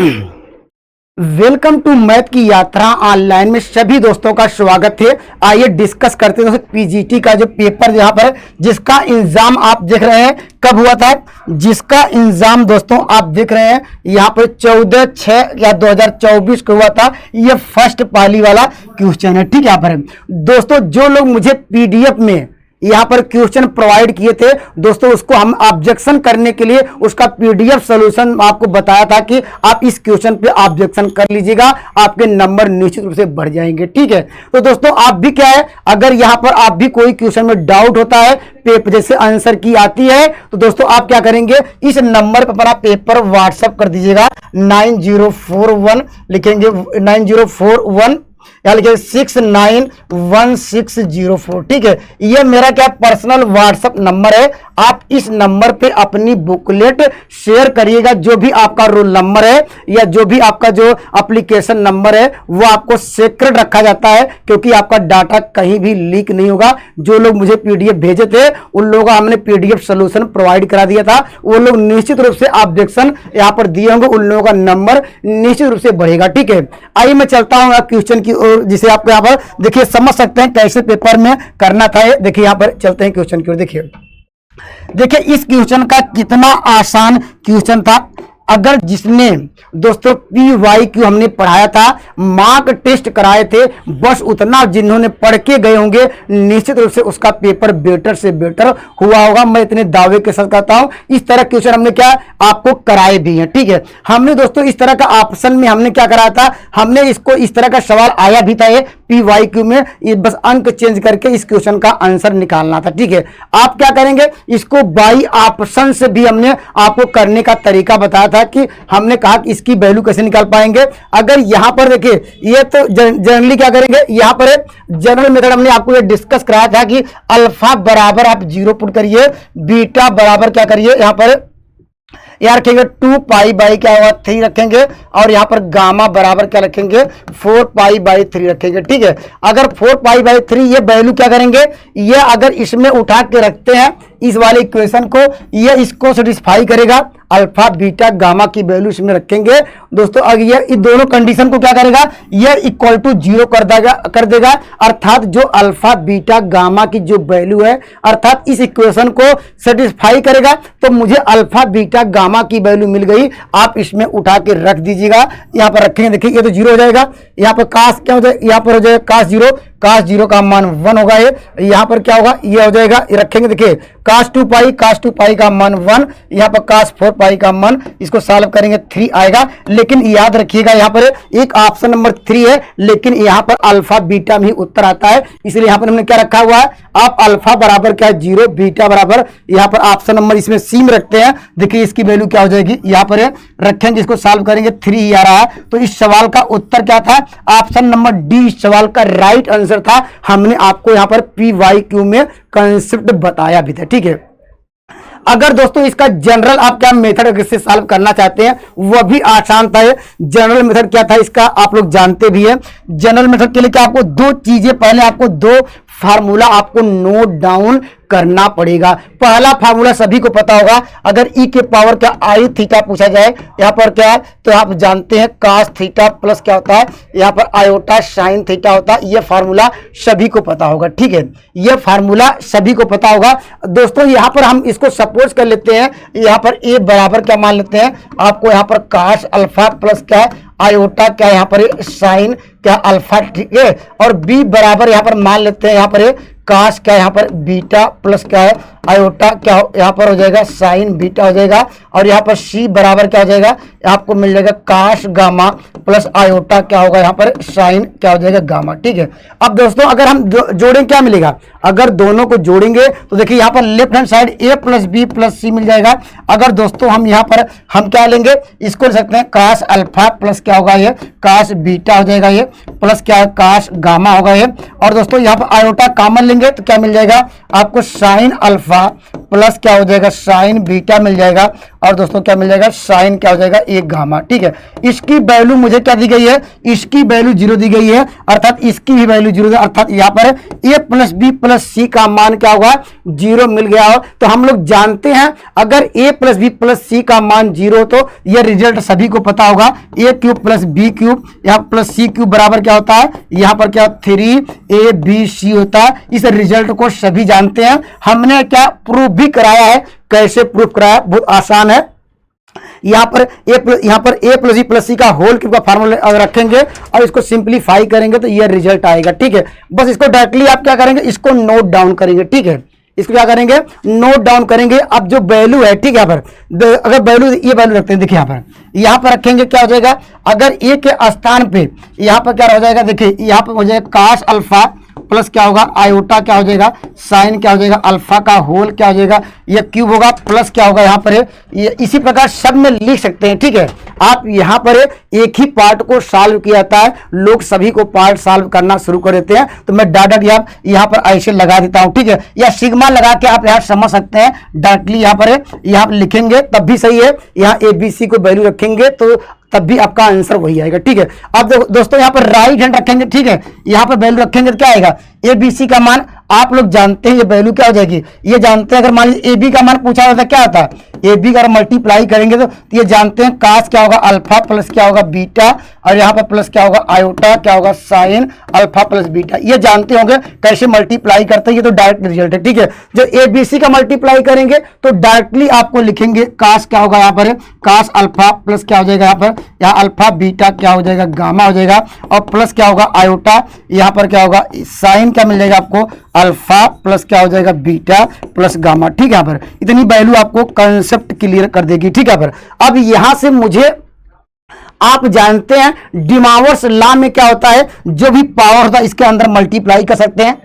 Welcome to math की यात्रा online में सभी दोस्तों का स्वागत है। आइए डिस्कस करते हैं दोस्तों पीजीटी का जो पेपर यहाँ पर जिसका एग्जाम आप देख रहे हैं कब हुआ था, जिसका एग्जाम दोस्तों आप देख रहे हैं यहाँ पर 14/6 या 2024 को हुआ था। ये फर्स्ट पाली वाला क्वेश्चन है। ठीक है, यहाँ पर दोस्तों जो लोग मुझे पीडीएफ में यहाँ पर क्वेश्चन प्रोवाइड किए थे दोस्तों, उसको हम ऑब्जेक्शन करने के लिए उसका पीडीएफ सॉल्यूशन आपको बताया था कि आप इस क्वेश्चन पे ऑब्जेक्शन कर लीजिएगा, आपके नंबर निश्चित रूप से बढ़ जाएंगे। ठीक है, तो दोस्तों आप भी क्या है, अगर यहाँ पर आप भी कोई क्वेश्चन में डाउट होता है, पेपर जैसे आंसर की आती है, तो दोस्तों आप क्या करेंगे, इस नंबर पर अपना पेपर व्हाट्सएप कर दीजिएगा। 9041 लिखेंगे, 9041 या लिखिए 691604। ठीक है, ये मेरा क्या पर्सनल व्हाट्सएप नंबर है। आप इस नंबर पे अपनी बुकलेट शेयर करिएगा। जो भी आपका रोल नंबर है या जो भी आपका जो एप्लीकेशन नंबर है वो आपको सीक्रेट रखा जाता है, क्योंकि आपका डाटा कहीं भी लीक नहीं होगा। जो लोग मुझे पीडीएफ भेजे थे उन लोगों को हमने पीडीएफ सोल्यूशन प्रोवाइड करा दिया था। वो लोग निश्चित रूप से ऑब्जेक्शन यहाँ पर दिए होंगे, उन लोगों का नंबर निश्चित रूप से बढ़ेगा। ठीक है, आइए मैं चलता हूँ क्वेश्चन की ओर, जिसे आप यहाँ पर देखिए समझ सकते हैं कैसे पेपर में करना था। देखिए यहाँ पर चलते हैं क्वेश्चन की ओर। देखिए इस क्वेश्चन का कितना आसान क्वेश्चन था। अगर जिसने दोस्तों PYQ हमने पढ़ाया था, मार्क टेस्ट कराए थे, बस उतना जिन्होंने पढ़ के गए होंगे निश्चित रूप से उसका पेपर बेटर से बेटर हुआ होगा। मैं इतने दावे के साथ कहता हूं। इस तरह क्वेश्चन हमने क्या आपको कराए भी हैं। ठीक है, हमने दोस्तों इस तरह का ऑप्शन में हमने क्या कराया था, हमने इसको इस तरह का सवाल आया भी था PYQ में, ये बस अंक चेंज करके इस क्वेश्चन का आंसर निकालना था। ठीक है, आप क्या करेंगे, इसको बाई ऑप्शन से भी हमने आपको करने का तरीका बताया था कि हमने कहा कि इसकी वैल्यू कैसे निकाल पाएंगे। अगर यहां पर देखिए, ये तो जनरली क्या करेंगे, यहां पर जनरल मेथड हमने आपको ये डिस्कस कराया था कि अल्फा बराबर आप 0 पुट करिए, बीटा बराबर क्या करिए, यहां पर यार रखेंगे 2 पाई बाई क्या होगा 3 रखेंगे, और यहां पर गामा बराबर क्या रखेंगे 4 पाई बाई 3 रखेंगे। ठीक है, अगर 4 पाई बाई 3 ये वैल्यू क्या करेंगे, ये अगर इसमें उठा के रखते हैं इस वाले इक्वेशन को, ये इसको सेटिस्फाई करेगा, अल्फा बीटा गामा की वैल्यू इसमें रखेंगे दोस्तों। अगर ये इन दोनों कंडीशन को क्या करेगा, ये इक्वल टू 0 कर देगा, अर्थात जो अल्फा बीटा गामा की जो वैल्यू है, अर्थात इस इक्वेशन को सेटिस्फाई करेगा। तो मुझे अल्फा बीटा गामा की वैल्यू मिल गई, आप इसमें उठा के रख दीजिएगा। यहाँ पर रखेंगे, देखिए ये तो 0 हो जाएगा, यहाँ पर कास क्या हो जाएगा, यहाँ पर हो जाएगा कास 0, कास 0 का मान 1 होगा। ये यहाँ पर क्या होगा, ये हो जाएगा, ये रखेंगे, देखिए कास 2 पाई का मान 1, यहाँ पर कास 4 पाई का मान, इसको सॉल्व करेंगे 3 आएगा। लेकिन याद रखिएगा यहाँ पर एक ऑप्शन नंबर 3 है, लेकिन यहाँ पर अल्फा बीटा में ही उत्तर आता है, इसलिए यहाँ पर हमने क्या रखा हुआ है, आप अल्फा बराबर क्या है 0, बीटा बराबर यहाँ पर ऑप्शन नंबर इसमें सी में रखते हैं। देखिए इसकी वैल्यू क्या हो जाएगी, यहाँ पर रखेंगे, इसको सॉल्व करेंगे 3 आ रहा है। तो इस सवाल का उत्तर क्या था, ऑप्शन नंबर डी इस सवाल का राइट आंसर था। हमने आपको यहाँ पर PYQ में कंसेप्ट बताया भी था। ठीक है, अगर दोस्तों इसका जनरल आप क्या मेथड से सॉल्व करना चाहते हैं वह भी आसान था। जनरल मेथड क्या था इसका आप लोग जानते भी हैं। जनरल मेथड के लिए क्या आपको दो चीजें, पहले आपको 2 फार्मूला आपको नोट डाउन करना पड़ेगा। पहला फार्मूला सभी को पता होगा, अगर ई के पावर क्या आई थीटा पूछा जाए, यहाँ पर क्या है तो आप जानते हैं कास थीटा प्लस क्या होता है, यहाँ पर आयोटा साइन थीटा होता है। ये फार्मूला सभी को पता होगा। ठीक है, ये फार्मूला सभी को पता होगा दोस्तों। यहाँ पर हम इसको सपोज कर लेते हैं, यहाँ पर ए बराबर क्या मान लेते हैं, आपको यहाँ पर कास अल्फा प्लस क्या है आयोटा क्या यहाँ पर साइन क्या अल्फा। ठीक है, और बी बराबर यहाँ पर मान लेते हैं, यहाँ पर काश क्या यहाँ पर बीटा प्लस क्या है आयोटा क्या यहाँ पर हो जाएगा साइन बीटा हो जाएगा, और यहाँ पर सी बराबर क्या हो जाएगा, आपको मिल जाएगा काश गामा प्लस आयोटा क्या होगा यहाँ पर साइन क्या हो जाएगा गामा। ठीक है, अब दोस्तों अगर हम जोड़ेंगे क्या मिलेगा, अगर दोनों को जोड़ेंगे तो देखिए यहाँ पर लेफ्ट हैंड साइड ए प्लस बी प्लस सी मिल जाएगा। अगर दोस्तों हम यहाँ पर हम क्या लेंगे, इसको ले सकते हैं काश अल्फा प्लस क्या होगा ये काश बीटा हो जाएगा, ये प्लस क्या है काश गामा होगा ये, और दोस्तों यहाँ पर आयोटा कॉमन लेंगे तो क्या मिल जाएगा आपको साइन अल्फा अल्फा प्लस क्या हो जाएगा साइन बीटा मिल जाएगा, और दोस्तों क्या मिल जाएगा साइन क्या हो जाएगा एक गामा। ठीक है, इसकी वैल्यू मुझे क्या दी गई है, इसकी वैल्यू 0 दी गई है, अर्थात इसकी भी वैल्यू 0 है, अर्थात यहाँ पर a प्लस बी प्लस सी का मान क्या होगा 0 मिल गया हो। तो हम लोग जानते हैं अगर a प्लस बी प्लस सी का मान 0 तो यह रिजल्ट सभी को पता होगा, a cube plus B cube यहाँ प्लस सी क्यूब बराबर क्या होता है, यहाँ पर क्या 3abc होता है। इस रिजल्ट को सभी जानते हैं, हमने क्या प्रूफ भी कराया है। कैसे प्रूफ कराया, बहुत आसान है। यहाँ पर a प्लस बी प्लस सी का होल क्यूब का फार्मूला अगर रखेंगे और इसको सिंप्लीफाई करेंगे तो ये रिजल्ट आएगा। ठीक है, बस इसको डायरेक्टली आप क्या करेंगे, इसको नोट डाउन करेंगे। ठीक है, इसको क्या करेंगे, नोट डाउन करेंगे। अब जो वैल्यू है, ठीक है, यहाँ पर अगर वैल्यू ये वैल्यू रखते हैं, देखिए यहाँ पर रखेंगे क्या हो जाएगा, अगर a के स्थान पे यहाँ पर क्या हो जाएगा, देखिए यहाँ पर हो जाएगा काश अल्फा प्लस क्या होगा आयोटा क्या हो जाएगा साइन क्या हो जाएगा अल्फा का होल क्या हो जाएगा, ये क्यूब होगा प्लस क्या होगा यहाँ पर ये इसी प्रकार सब में लिख सकते हैं। ठीक है, आप यहाँ पर एक ही पार्ट को सॉल्व किया जाता है, लोग सभी को पार्ट सॉल्व करना शुरू कर देते हैं, तो मैं डायरेक्ट यहाँ पर ऐसे लगा देता हूँ। ठीक है, या सिग्मा लगा के आप यहाँ समझ सकते हैं, डायरेक्टली यहाँ पर लिखेंगे तब भी सही है, यहाँ ABC को वैल्यू रखेंगे तो तब भी आपका आंसर वही आएगा। ठीक है, अब दोस्तों यहाँ पर राइट हैंड रखेंगे। ठीक है, यहाँ पर वैल्यू रखेंगे तो क्या आएगा, ABC का मान आप लोग जानते हैं ये वैल्यू क्या हो जाएगी, ये जानते हैं अगर मान लीजिए AB का मान पूछा होता क्या होता है, AB का अगर मल्टीप्लाई करेंगे तो ये जानते हैं काश क्या होगा अल्फा प्लस क्या होगा बीटा, और यहाँ पर प्लस क्या होगा आयोटा क्या होगा साइन अल्फा प्लस बीटा, ये जानते होंगे कैसे मल्टीप्लाई करते हैं, ये तो डायरेक्ट रिजल्ट है। ठीक है, जब ABC का मल्टीप्लाई करेंगे तो डायरेक्टली आपको लिखेंगे काश क्या होगा यहाँ पर काश अल्फा प्लस क्या हो जाएगा यहाँ अल्फा बीटा क्या हो जाएगा गामा हो जाएगा, और प्लस क्या होगा आयोटा यहाँ पर क्या होगा साइन क्या मिल जाएगा आपको अल्फा प्लस क्या हो जाएगा बीटा प्लस गामा। ठीक है, यहाँ पर इतनी वैल्यू आपको कंसेप्ट क्लियर कर देगी। ठीक है, पर अब यहां से मुझे आप जानते हैं डिमावर्स लॉ में क्या होता है, जो भी पावर होता है इसके अंदर मल्टीप्लाई कर सकते हैं।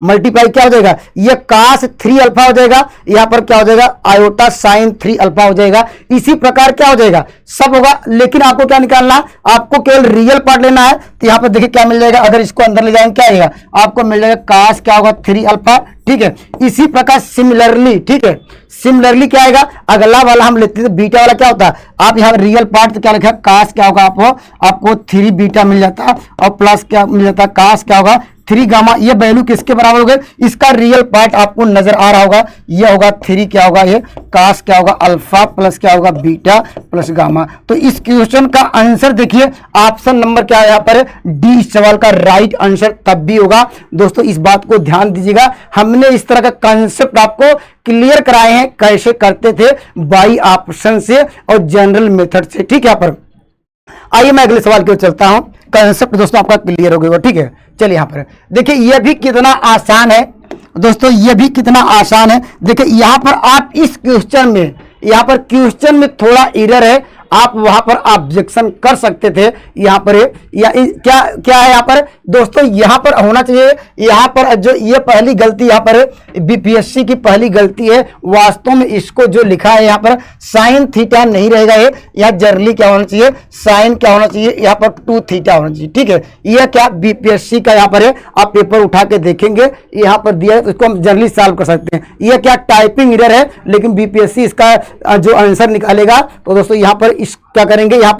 मल्टीप्लाई क्या हो जाएगा, ये काश 3 अल्फा हो जाएगा, यहाँ पर क्या हो जाएगा आयोटा साइन 3 अल्फा हो जाएगा। इसी प्रकार क्या हो जाएगा सब होगा, लेकिन आपको क्या निकालना, आपको केवल रियल पार्ट लेना है। तो यहाँ पर देखिए क्या मिल जाएगा, अगर इसको अंदर ले जाएंगे क्या आएगा, आपको मिल जाएगा काश क्या होगा 3 अल्फा। ठीक है, इसी प्रकार सिमिलरली, ठीक है, सिमिलरली क्या आएगा, अगला वाला हम लेते थे बीटा वाला क्या होता है, आप यहाँ रियल पार्ट तो क्या लिखा काश क्या होगा आपको 3 बीटा मिल जाता, और प्लस क्या मिल जाता काश क्या होगा 3 गामा। ये वैल्यू किसके बराबर हो गए, इसका रियल पार्ट आपको नजर आ रहा होगा, ये होगा 3 क्या होगा ये काश क्या होगा अल्फा प्लस क्या होगा बीटा प्लस गामा। तो इस क्वेश्चन का आंसर देखिए ऑप्शन नंबर क्या है यहाँ पर डी, इस सवाल का राइट आंसर तब भी होगा। दोस्तों इस बात को ध्यान दीजिएगा, हमने इस तरह का कंसेप्ट आपको क्लियर कराए हैं, कैसे करते थे बाई ऑप्शन से और जनरल मेथड से। ठीक है, यहाँ पर आइए मैं अगले सवाल की ओर चलता हूं, कंसेप्ट दोस्तों आपका क्लियर हो गया। ठीक है, चलिए यहाँ पर देखिए ये भी कितना आसान है दोस्तों, ये भी कितना आसान है। देखिए यहाँ पर आप इस क्वेश्चन में, यहाँ पर क्वेश्चन में थोड़ा एरर है, आप वहां पर ऑब्जेक्शन कर सकते थे। यहाँ पर या क्या क्या है यहाँ पर दोस्तों, यहाँ पर होना चाहिए, यहाँ पर जो ये पहली गलती यहाँ पर बीपीएससी की पहली गलती है, वास्तव में इसको जो लिखा है यहाँ पर साइन थीटा नहीं रहेगा, ये यहाँ जनरली क्या होना चाहिए साइन क्या होना चाहिए, यहाँ पर 2 थीटा होना चाहिए। ठीक है, यह क्या बीपीएससी का यहाँ पर है, आप पेपर उठा के देखेंगे यहाँ पर दिया है, तो इसको हम जनरली सॉल्व कर सकते हैं। यह क्या टाइपिंग एरर है, लेकिन बीपीएससी इसका जो आंसर निकालेगा तो दोस्तों यहाँ पर इस क्या करेंगे, यहाँ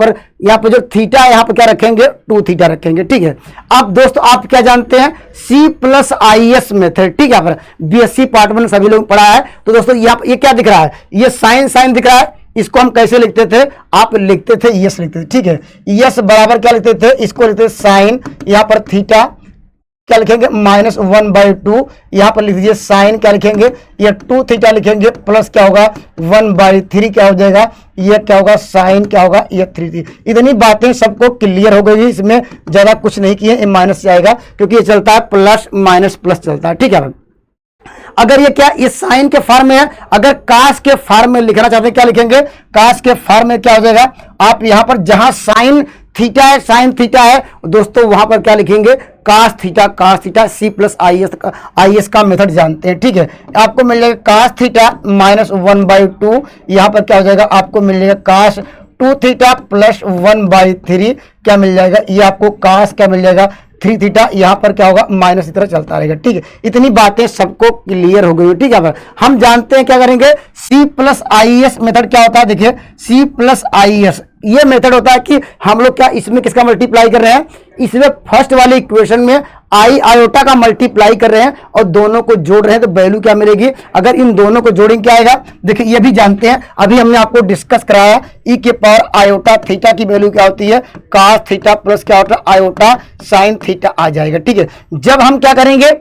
पर जो थीटा है यहाँ पर क्या रखेंगे 2 थीटा रखेंगे। ठीक है, अब दोस्तों आप क्या जानते हैं C+IS मेथड। ठीक है, यहाँ पर बीएससी पार्ट 1 सभी लोग पढ़ा है। तो दोस्तों यहाँ ये क्या दिख रहा है, ये साइन दिख रहा है, इसको हम कैसे लिखते थे, आप लिखते थे यस लिखते थे। ठीक है, यस बराबर क्या लिखते थे, इसको लिखते थे साइन, यहाँ पर थीटा क्या लिखेंगे -1/2, यहाँ पर लिख दीजिए साइन क्या लिखेंगे, ये 2 थीटा लिखेंगे, प्लस क्या होगा 1/3 क्या हो जाएगा, ये क्या होगा साइन क्या होगा ये 3 थी। इतनी बातें सबको क्लियर हो गई, इसमें ज्यादा कुछ नहीं किए, माइनस से आएगा क्योंकि ये चलता है प्लस माइनस प्लस चलता है। ठीक है, अगर ये क्या इस साइन के फॉर्म में है, अगर काश के फॉर्म में लिखना चाहते हैं क्या लिखेंगे, काश के फॉर्म में क्या हो जाएगा, आप यहां पर जहां साइन थीटा है दोस्तों वहां पर क्या लिखेंगे काश थीटा C+IS का मेथड जानते हैं। ठीक है, आपको मिल जाएगा काश थीटा -1/2, यहां पर क्या हो जाएगा आपको मिल जाएगा काश 2 थीटा +1/3 क्या मिल जाएगा, ये आपको काश क्या मिल जाएगा 3 थीटा, यहाँ पर क्या होगा माइनस की तरह चलता रहेगा। ठीक है, इतनी बातें सबको क्लियर हो गई। ठीक है, हम जानते हैं क्या करेंगे, C plus I S method क्या होता है। देखिए C प्लस आई एस ये मेथड होता है कि हम लोग क्या इसमें किसका मल्टीप्लाई कर रहे हैं, इसमें फर्स्ट वाले इक्वेशन में आई आयोटा का मल्टीप्लाई कर रहे हैं और दोनों को जोड़ रहे हैं, तो वैल्यू क्या मिलेगी, अगर इन दोनों को जोड़ेंगे क्या आएगा। देखिए ये भी जानते हैं, अभी हमने आपको डिस्कस कराया ई के पावर आयोटा थीटा की वैल्यू क्या होती है, cos थीटा प्लस क्या होता है आयोटा साइन थीटा आ जाएगा। ठीक है, जब हम क्या करेंगे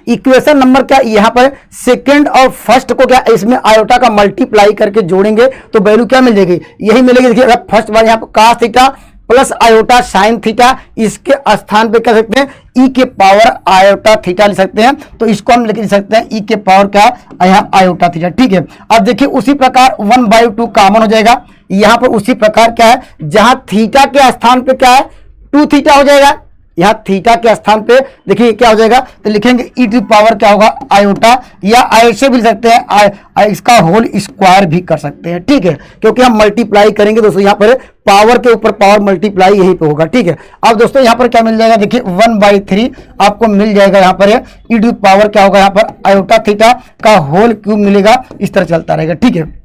इक्वेशन नंबर क्या यहाँ पर सेकंड और फर्स्ट को क्या इसमें आयोटा का मल्टीप्लाई करके जोड़ेंगे तो वैल्यू क्या मिल जाएगी, यही मिलेगी। देखिए अगर फर्स्ट बार यहाँ पर cos theta plus iota sine theta, इसके स्थान पे कह सकते हैं ई के पावर आयोटा थीटा लिख सकते हैं, तो इसको हम लिख सकते हैं ई के पावर क्या यहाँ आयोटा थीटा। ठीक है, अब देखिए उसी प्रकार 1/2 कॉमन हो जाएगा, यहाँ पर उसी प्रकार क्या है जहां थीटा के स्थान पे क्या है 2 थीटा हो जाएगा, यहाँ थीटा के स्थान पे देखिए क्या हो जाएगा, तो लिखेंगे ई टू पावर क्या होगा आयोटा, या ऐसे भी लिख सकते हैं इसका होल स्क्वायर भी कर सकते हैं। ठीक है, क्योंकि हम मल्टीप्लाई करेंगे दोस्तों यहाँ पर पावर के ऊपर पावर मल्टीप्लाई यहीं पे होगा। ठीक है, अब दोस्तों यहाँ पर क्या मिल जाएगा, देखिए 1/3 आपको मिल जाएगा, यहाँ पर ई टू पावर क्या होगा यहाँ पर आयोटा थीटा का होल क्यूब मिलेगा, इस तरह चलता रहेगा। ठीक है,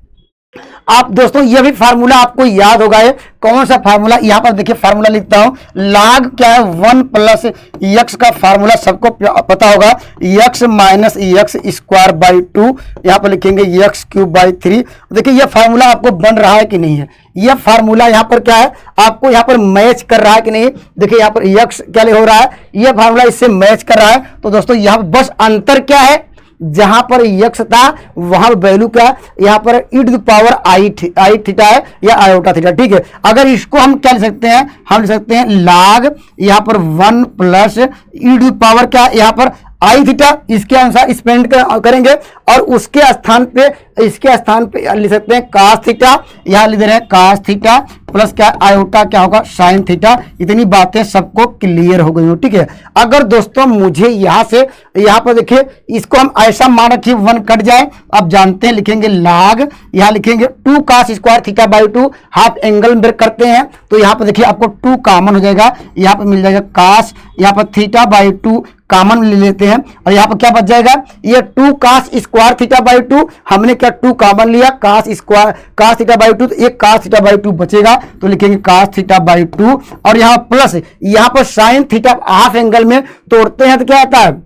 आप दोस्तों ये भी फार्मूला आपको याद होगा, है कौन सा फार्मूला, यहां पर देखिए फार्मूला लिखता हूं, लाग क्या है 1 प्लस एक्स का फार्मूला सबको पता होगा, x minus x square by 2, यहां पर लिखेंगे एक्स क्यूब बाई 3। देखिए ये फार्मूला आपको बन रहा है कि नहीं है, ये फार्मूला यहाँ पर क्या है आपको यहाँ पर मैच कर रहा है कि नहीं। देखिए यहाँ पर एक्स क्या हो रहा है, ये फार्मूला इससे मैच कर रहा है, तो दोस्तों यहाँ पर बस अंतर क्या है, जहां पर यक्स था वहां वैल्यू क्या यहाँ पर ई टू पावर आई थीटा है या आयोटा थीटा। ठीक है, अगर इसको हम क्या लिख सकते हैं, हम लिख सकते हैं लाग यहाँ पर 1 प्लस ई टू पावर क्या यहाँ पर आई थीटा, इसके अनुसार स्पेंड करेंगे और उसके स्थान पे इसके स्थान पे लिख सकते हैं cos थीटा, यहाँ लिख दे रहे हैं cos थीटा प्लस क्या आयोटा क्या होगा साइन थीटा। इतनी बातें सबको क्लियर हो गई हो। ठीक है, अगर दोस्तों मुझे यहाँ से यहाँ पर देखिए इसको हम ऐसा मान रखिए 1 कट जाए, आप जानते हैं लिखेंगे लाग, यहाँ लिखेंगे 2 cos square theta by 2, half angle break करते हैं तो यहाँ पर देखिए आपको 2 कॉमन हो जाएगा, यहाँ पर मिल जाएगा cos यहाँ पर थीटा बाई 2 कॉमन ले लेते हैं और यहाँ पर क्या बच जाएगा, ये 2 cos स्क्वायर थीटा बाई 2, हमने क्या 2 कॉमन लिया cos थीटा बाई 2, तो एक cos थीटा बाई 2 बचेगा, तो लिखेंगे cos थीटा बाई 2 और यहाँ प्लस यहाँ पर साइन थीटा हाफ एंगल में तोड़ते हैं तो क्या आता है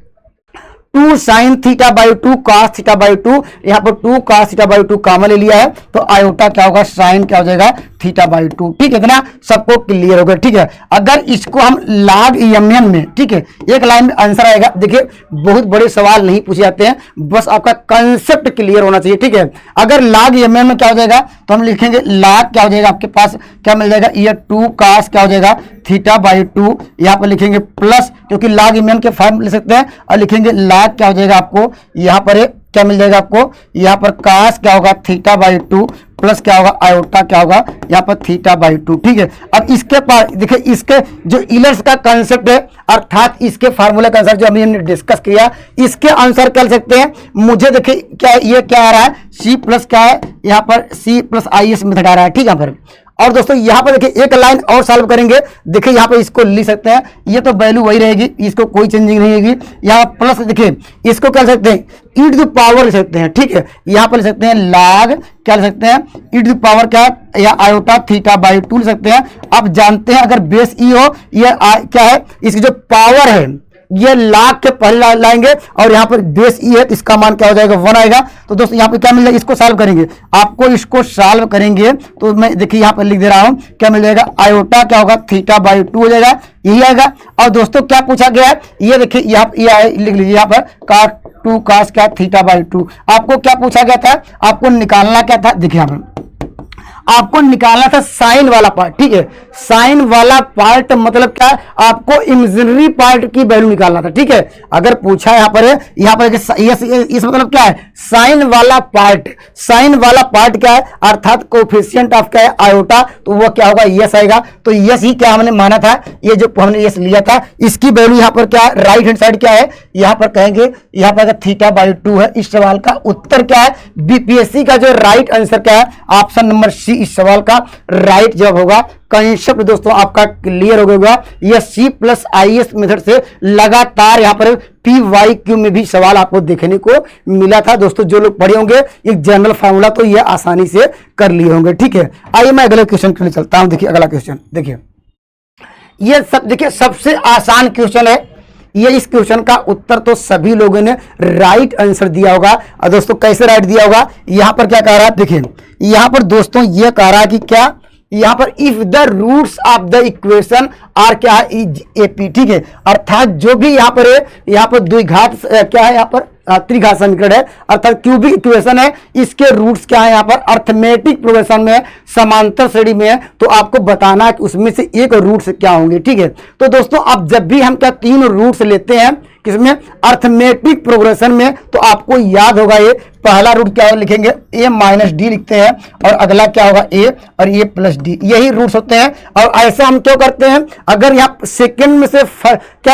2 sin theta by 2 cos theta by 2, यहाँ पर 2 cos थीटा बाई 2 कॉमन ले लिया है तो आयोटा क्या होगा साइन क्या हो जाएगा थीटा बाई 2। ठीक है, इतना सबको क्लियर हो गया। ठीक है, अगर इसको हम लाग एमएन में, ठीक है एक लाइन में आंसर आएगा। देखिए बहुत बड़े सवाल नहीं पूछे जाते हैं, बस आपका कंसेप्ट क्लियर होना चाहिए। ठीक है, अगर लाग एमएन में क्या हो जाएगा तो हम लिखेंगे लाग क्या हो जाएगा, आपके पास क्या मिल जाएगा, ये 2 cos क्या हो जाएगा थीटा बाई 2, यहाँ पर लिखेंगे प्लस क्योंकि लाग एमएन के फॉर्म ले सकते हैं और लिखेंगे लाग क्या हो जाएगा आपको यहाँ पर क्या मिल जाएगा आपको, यहाँ पर cos क्या होगा थीटा बाई 2 प्लस क्या होगा आयोटा क्या होगा यहाँ पर थीटा बाई 2। ठीक है, अब इसके पास देखिए इसके जो इलर्स का कंसेप्ट है अर्थात इसके फार्मूला का आंसर जो अभी हमने डिस्कस किया, इसके आंसर कर सकते हैं। मुझे देखिए क्या ये क्या आ रहा है, सी प्लस क्या है यहाँ पर C plus I S method आ रहा है। ठीक है, यहाँ पर और दोस्तों यहाँ पर देखिए एक लाइन और सॉल्व करेंगे, देखिए यहाँ पर इसको लिख सकते हैं, ये तो वैल्यू वही रहेगी, इसको कोई चेंजिंग नहीं होगी। यहाँ प्लस देखिए इसको क्या लिख सकते हैं ई टू पावर लिख सकते हैं। ठीक है, यहाँ पर लिख सकते हैं लाग क्या लिख सकते हैं ई टू पावर क्या या आयोटा थीटा बाई 2 लिख सकते हैं। आप जानते हैं अगर बेस ई हो ये क्या है, इसकी जो पावर है ये लाख के पहले लाएंगे और यहाँ पर बेस ई है तो इसका मान क्या हो जाएगा 1 आएगा। तो दोस्तों यहाँ पे क्या मिल जाएगा, इसको सॉल्व करेंगे, आपको इसको सॉल्व करेंगे तो मैं देखिए यहाँ पर लिख दे रहा हूँ क्या मिल जाएगा, आयोटा क्या होगा थीटा बाई 2 हो जाएगा, यही आएगा। और दोस्तों क्या पूछा गया है ये देखिए यहाँ ये लिख लीजिए यहाँ पर cos 2 cos क्या थीटा बाई 2, आपको क्या पूछा गया था, आपको निकालना क्या था, देखिए यहाँ पर आपको निकालना था साइन वाला पार्ट। ठीक है, साइन वाला पार्ट मतलब क्या है, आपको इमेजिनरी पार्ट की वैल्यू निकालना था। ठीक है, अगर पूछा यहाँ पर इस मतलब क्या है साइन वाला पार्ट, साइन वाला पार्ट क्या है अर्थात कोफिशिएंट ऑफ क्या है आयोटा, तो वो क्या होगा यस आएगा। तो यस ही क्या हमने माना था, ये जो हमने यस लिया था इसकी वैल्यू यहाँ पर क्या है राइट हैंड साइड क्या है, यहाँ पर कहेंगे यहाँ पर थीटा बाई 2 है। इस सवाल का उत्तर क्या है, बीपीएससी का जो राइट आंसर क्या है ऑप्शन नंबर सी इस सवाल का राइट जवाब होगा। कंसेप्ट दोस्तों आपका क्लियर हो गया। यह C+IS मेथड से लगातार यहाँ पर PYQ में भी सवाल आपको देखने को मिला था दोस्तों। जो लोग पढ़े होंगे एक जनरल फार्मूला तो यह आसानी से कर लिए होंगे। ठीक है, आइए मैं अगले क्वेश्चन के लिए चलता हूं। देखिए अगला क्वेश्चन, देखिए ये सब देखिए सबसे आसान क्वेश्चन है। ये इस क्वेश्चन का उत्तर तो सभी लोगों ने राइट आंसर दिया होगा। और दोस्तों कैसे राइट दिया होगा, यहां पर क्या कह रहा है, देखिए यहां पर दोस्तों ये कह रहा है कि क्या, यहां पर if the roots of the equation are क्या है, AP। ठीक है, अर्थात जो भी यहां पर है, यहां पर द्विघात क्या है, यहां पर त्रिघात समीकरण है, अर्थात क्यूबिक इक्वेशन है, इसके रूट्स क्या है, यहाँ पर अर्थमेटिक प्रोग्रेशन में समांतर श्रेणी में है, तो आपको बताना है कि उसमें से एक रूट्स क्या होंगे। ठीक है, तो दोस्तों अब जब भी हम क्या 3 रूट्स लेते हैं किसमें, अर्थमेटिक प्रोग्रेशन में, तो आपको याद होगा ये पहला रूट क्या होगा, लिखेंगे A-D लिखते हैं, और अगला क्या होगा A और A+D, यही रूट्स होते हैं। और ऐसा हम क्यों करते हैं, अगर यहाँ सेकंड में से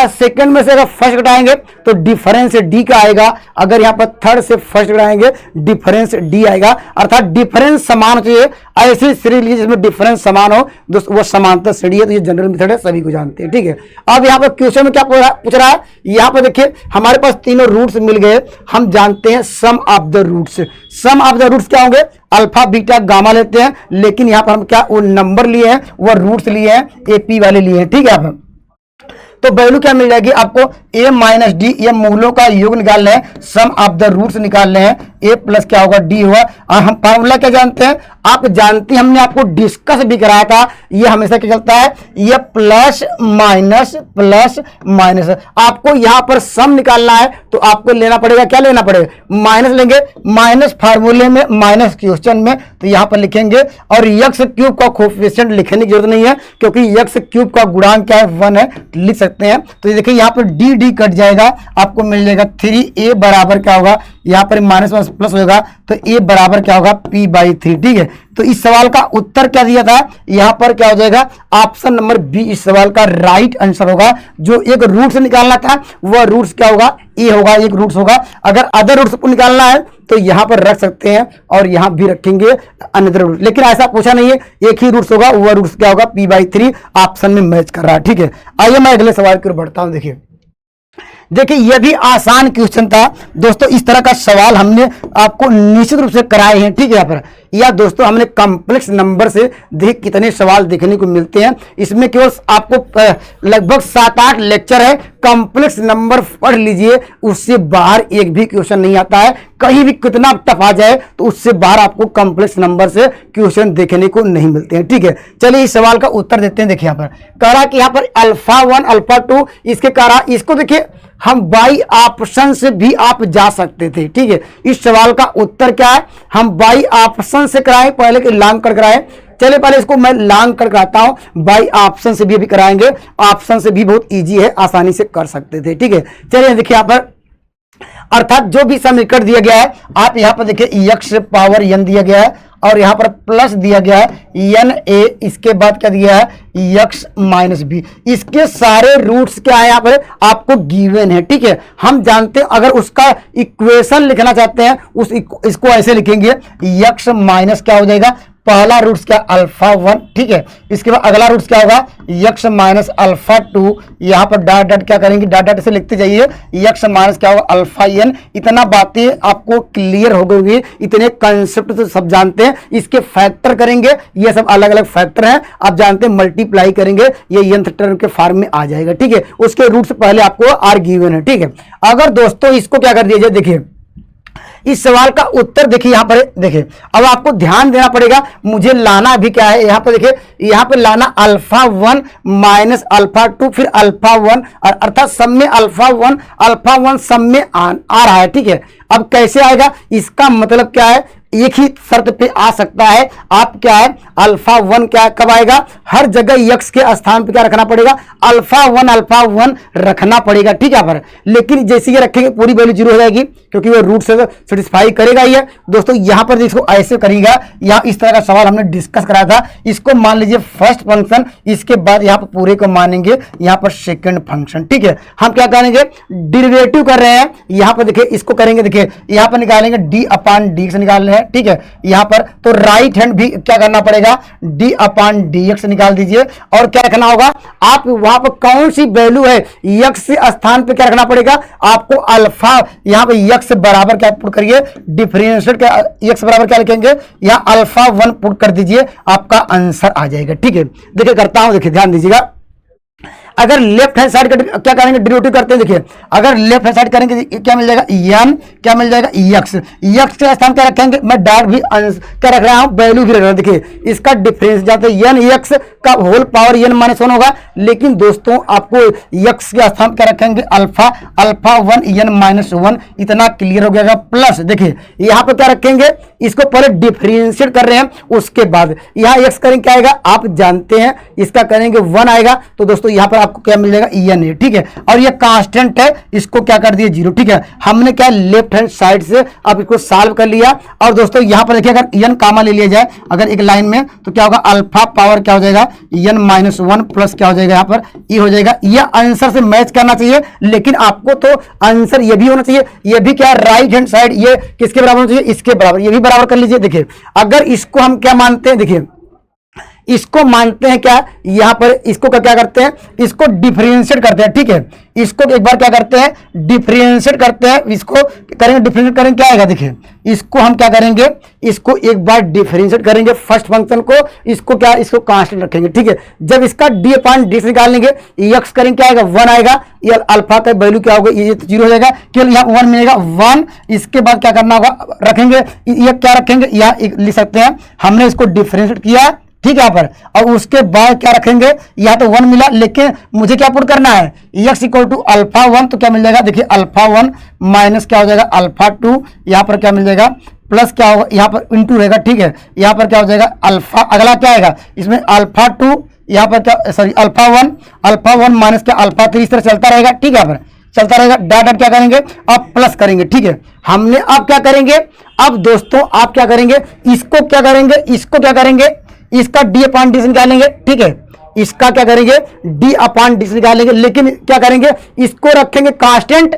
सेकंड में से अगर फर्स्ट घटाएंगे तो डिफरेंस D का आएगा, अगर यहाँ पर थर्ड से फर्स्ट घटाएंगे डिफरेंस D आएगा, अर्थात डिफरेंस समान चाहिए। ऐसी श्रेणी लीजिए जिसमें डिफरेंस समान हो दोस्तों, वो समांतर श्रेणी है। तो ये जनरल मेथड है, सभी को जानते हैं। ठीक है, अब यहाँ पर क्वेश्चन में क्या पूछ रहा है, यहाँ पर देखिए हमारे पास तीनों रूट्स मिल गए, हम जानते हैं sum of the roots. Sum of the roots क्या होंगे, अल्फा बीटा गामा लेते हैं, लेकिन यहाँ पर हम क्या वो नंबर लिए हैं, वो रूट्स लिए हैं, AP वाले लिए हैं। ठीक है, आप तो वैल्यू क्या मिल जाएगी आपको, A-D, ये मूलों का योग निकालना है, सम ऑफ द रूट्स निकालने हैं, A प्लस क्या होगा D हुआ। और हम फार्मूला क्या जानते हैं, आप जानते हैं, हमने आपको डिस्कस भी कराया था, ये हमेशा क्या चलता है, ये प्लस माइनस प्लस माइनस। आपको यहां पर सम निकालना है तो आपको लेना पड़ेगा, क्या लेना पड़ेगा, माइनस लेंगे, माइनस फार्मूले में माइनस क्वेश्चन में, तो यहां पर लिखेंगे। और x क्यूब का कोफिशिएंट लिखने की जरूरत नहीं है, क्योंकि x क्यूब का गुणांक क्या है, 1 है, लिख सकते हैं। तो ये देखिए यहाँ पर D कट जाएगा, आपको मिल जाएगा 3A बराबर क्या होगा, यहाँ पर माइनस माइनस प्लस होगा, तो A बराबर क्या होगा, P/3। ठीक है, तो इस सवाल का उत्तर क्या दिया था, यहाँ पर क्या हो जाएगा, ऑप्शन नंबर B इस सवाल का राइट आंसर होगा। जो एक रूट से निकालना था वह रूट्स क्या होगा, A होगा, एक रूट्स होगा। अगर अदर रूट्स को निकालना है तो यहाँ पर रख सकते हैं और यहाँ भी रखेंगे अनदर रूट, लेकिन ऐसा पूछा नहीं है, एक ही रूट्स होगा, वह रूट्स क्या होगा, P/3 ऑप्शन में मैच कर रहा है। ठीक है, आइए मैं अगले सवाल की ओर बढ़ता हूं। देखिए यह भी आसान क्वेश्चन था दोस्तों, इस तरह का सवाल हमने आपको निश्चित रूप से कराए हैं। ठीक है, यहाँ पर या दोस्तों हमने कॉम्प्लेक्स नंबर से देख कितने सवाल देखने को मिलते हैं, इसमें केवल आपको लगभग 7-8 लेक्चर है, कॉम्प्लेक्स नंबर पढ़ लीजिए, उससे बाहर एक भी क्वेश्चन नहीं आता है। कहीं भी कितना टफ आ जाए तो उससे बाहर आपको कॉम्प्लेक्स नंबर से क्वेश्चन देखने को नहीं मिलते हैं। ठीक है, चलिए इस सवाल का उत्तर देते हैं। देखिए यहाँ पर कह रहा कि यहाँ पर अल्फा1 अल्फा2 इसके कह रहा, इसको देखिए हम बाई ऑप्शन से भी आप जा सकते थे। ठीक है, इस सवाल का उत्तर क्या है, हम बाई ऑप्शन से कराएं, पहले कि लॉन्ग कट कराएं। चलिए पहले इसको मैं लॉन्ग कट कराता हूं, बाई ऑप्शन से भी कराएंगे, ऑप्शन से भी बहुत इजी है, आसानी से कर सकते थे। ठीक है, चलिए देखिए यहाँ पर अर्थात जो भी समीकरण दिया गया है, आप यहाँ पर देखिए x पावर n दिया गया है और यहाँ पर प्लस दिया गया है NA, इसके बाद क्या दिया है x माइनस बी, इसके सारे रूट्स क्या है यहाँ पर आपको गिवन है। ठीक है, हम जानते हैं अगर उसका इक्वेशन लिखना चाहते हैं इसको ऐसे लिखेंगे, x माइनस क्या हो जाएगा, पहला रूट्स क्या अल्फा1। ठीक है, इसके बाद अगला रूट्स क्या होगा x माइनस अल्फा2, यहाँ पर डॉट डॉट क्या करेंगे, डॉट डॉट से लिखते जाइए, x माइनस क्या होगा अल्फा n। इतना बातें आपको क्लियर हो गई, इतने कंसेप्ट तो सब जानते हैं। इसके फैक्टर करेंगे, ये सब अलग अलग फैक्टर हैं, आप जानते हैं, मल्टीप्लाई करेंगे ये nth टर्म के फॉर्म में आ जाएगा। ठीक है, उसके रूट्स पहले आपको आर गिवन है। ठीक है, अगर दोस्तों इसको क्या कर दिया जाए, देखिए इस सवाल का उत्तर देखिए यहाँ पर, देखिए अब आपको ध्यान देना पड़ेगा, मुझे लाना भी क्या है, यहाँ पर देखिए, यहाँ पर लाना अल्फा1 माइनस अल्फा2 फिर अल्फा1, और अर्थात सब में अल्फा1 सब में आ रहा है। ठीक है, अब कैसे आएगा, इसका मतलब क्या है, एक ही शर्त पे आ सकता है, आप क्या है अल्फा1 क्या कब आएगा, हर जगह x के स्थान पे क्या रखना पड़ेगा, अल्फा1 रखना पड़ेगा। ठीक है पर, लेकिन जैसे ये रखेंगे पूरी वैल्यू 0 हो जाएगी, क्योंकि वो रूट से सेटिस्फाई करेगा ही है। दोस्तों यहाँ पर इसको ऐसे करेगा, यहाँ इस तरह का सवाल हमने डिस्कस कराया था, इसको मान लीजिए फर्स्ट फंक्शन, इसके बाद यहाँ पर पूरे को मानेंगे यहाँ पर सेकंड फंक्शन। ठीक है, हम क्या करेंगे, डेरिवेटिव कर रहे हैं, यहाँ पर देखिए इसको करेंगे, देखिए है, यहाँ पर निकालेंगे डी अपान डी एक्स निकाल रहे हैं, ठीक है। यहाँ पर तो राइट हैंड भी क्या करना पड़ेगा, डी अपान डी एक्स निकाल दीजिए। और क्या रखना होगा, आप वहां पर कौन सी वैल्यू है यक्स स्थान पे क्या रखना पड़ेगा आपको, अल्फा। यहाँ पे यक्स बराबर क्या पुट करिए, डिफरेंशिएट क्या यक्स बराबर क्या लिखेंगे, यहाँ अल्फा 1 पुट कर दीजिए, आपका आंसर आ जाएगा, ठीक है। देखिए करता हूं, देखिए ध्यान दीजिएगा। अगर लेफ्ट हैंड साइड का क्या करेंगे, डेरिवेटिव करते हैं, देखिए अगर लेफ्ट हैंड साइड करेंगे क्या मिल जाएगा, एन क्या मिल जाएगा, यक्स। यक्स के स्थान क्या रखेंगे, मैं डार्क भी क्या रख रहा हूं, वैल्यू भी रख रहा हूं। देखिए इसका डिफरेंस जाते एन यक्स का होल पावर एन माइनस 1 होगा, लेकिन दोस्तों आपको यक्स के स्थान क्या रखेंगे, अल्फा, अल्फा 1 एन माइनस 1, इतना क्लियर हो गया। प्लस देखिए यहां पर क्या रखेंगे, इसको पहले डिफरेंशिएट कर रहे हैं, उसके बाद यहां यक्स करेंगे क्या आएगा, आप जानते हैं, इसका करेंगे 1 आएगा, तो दोस्तों यहां पर आपको क्या मिल जाएगा, एन है, ठीक है। और ये कांस्टेंट है, इसको क्या कर दिए 0, ठीक है। हमने क्या लेफ्ट हैंड साइड से आप इसको सॉल्व कर लिया। और दोस्तों यहां पर देखिए अगर एन कामा ले लिया जाए अगर एक लाइन में, तो क्या होगा, अल्फा पावर क्या हो जाएगा, एन माइनस 1 प्लस क्या हो जाएगा, यहाँ पर ये हो जाएगा। ये आंसर से मैच करना चाहिए, लेकिन आपको तो आंसर ये भी होना चाहिए, ये भी क्या राइट हैंड साइड ये किसके बराबर होना चाहिए, इसके बराबर, ये भी बराबर कर लीजिए। देखिए अगर इसको हम क्या मानते हैं, देखिए इसको मानते हैं क्या, यहां पर इसको क्या करते हैं, इसको डिफरेंशिएट करते हैं, ठीक है। इसको एक बार क्या करते हैं, डिफरेंशिएट करते हैं, इसको करेंगे, डिफरेंशिएट करेंगे क्या आएगा, देखिए इसको हम क्या करेंगे, इसको एक बार डिफरेंशिएट करेंगे फर्स्ट फंक्शन को, इसको क्या, इसको कांस्टेंट रखेंगे, ठीक है। जब इसका डी अपान डी निकालेंगे, यक्स करेंगे क्या आएगा, 1 आएगा, ये अल्फा का वैल्यू क्या होगा, ये 0 हो जाएगा, केवल यहाँ 1 मिलेगा 1। इसके बाद क्या करना होगा, रखेंगे ये क्या रखेंगे, यहाँ लिख सकते हैं, हमने इसको डिफरेंशिएट किया, ठीक है, यहाँ पर। और उसके बाद क्या रखेंगे, यहाँ तो 1 मिला, लेकिन मुझे क्या पुट करना है, x इक्वल टू अल्फा 1, तो क्या मिल जाएगा, देखिए अल्फा 1 माइनस क्या हो जाएगा, अल्फा 2, यहाँ पर क्या मिल जाएगा, प्लस क्या होगा, यहाँ पर इंटू रहेगा, ठीक है। यहाँ पर क्या हो जाएगा, अल्फा, अगला क्या आएगा इसमें, अल्फा 2, यहाँ पर क्या, सॉरी अल्फा 1 माइनस क्या, अल्फा 3, इस तरह चलता रहेगा, ठीक है। यहाँ पर चलता रहेगा, डॉट क्या करेंगे, अब प्लस करेंगे, ठीक है। हमने अब क्या करेंगे, अब दोस्तों आप क्या करेंगे, इसको क्या करेंगे, इसको क्या करेंगे, इसका डी अपान डी निकालेंगे, ठीक है। इसका क्या करेंगे, डी अपान डी निकालेंगे, लेकिन क्या करेंगे, इसको रखेंगे कांस्टेंट,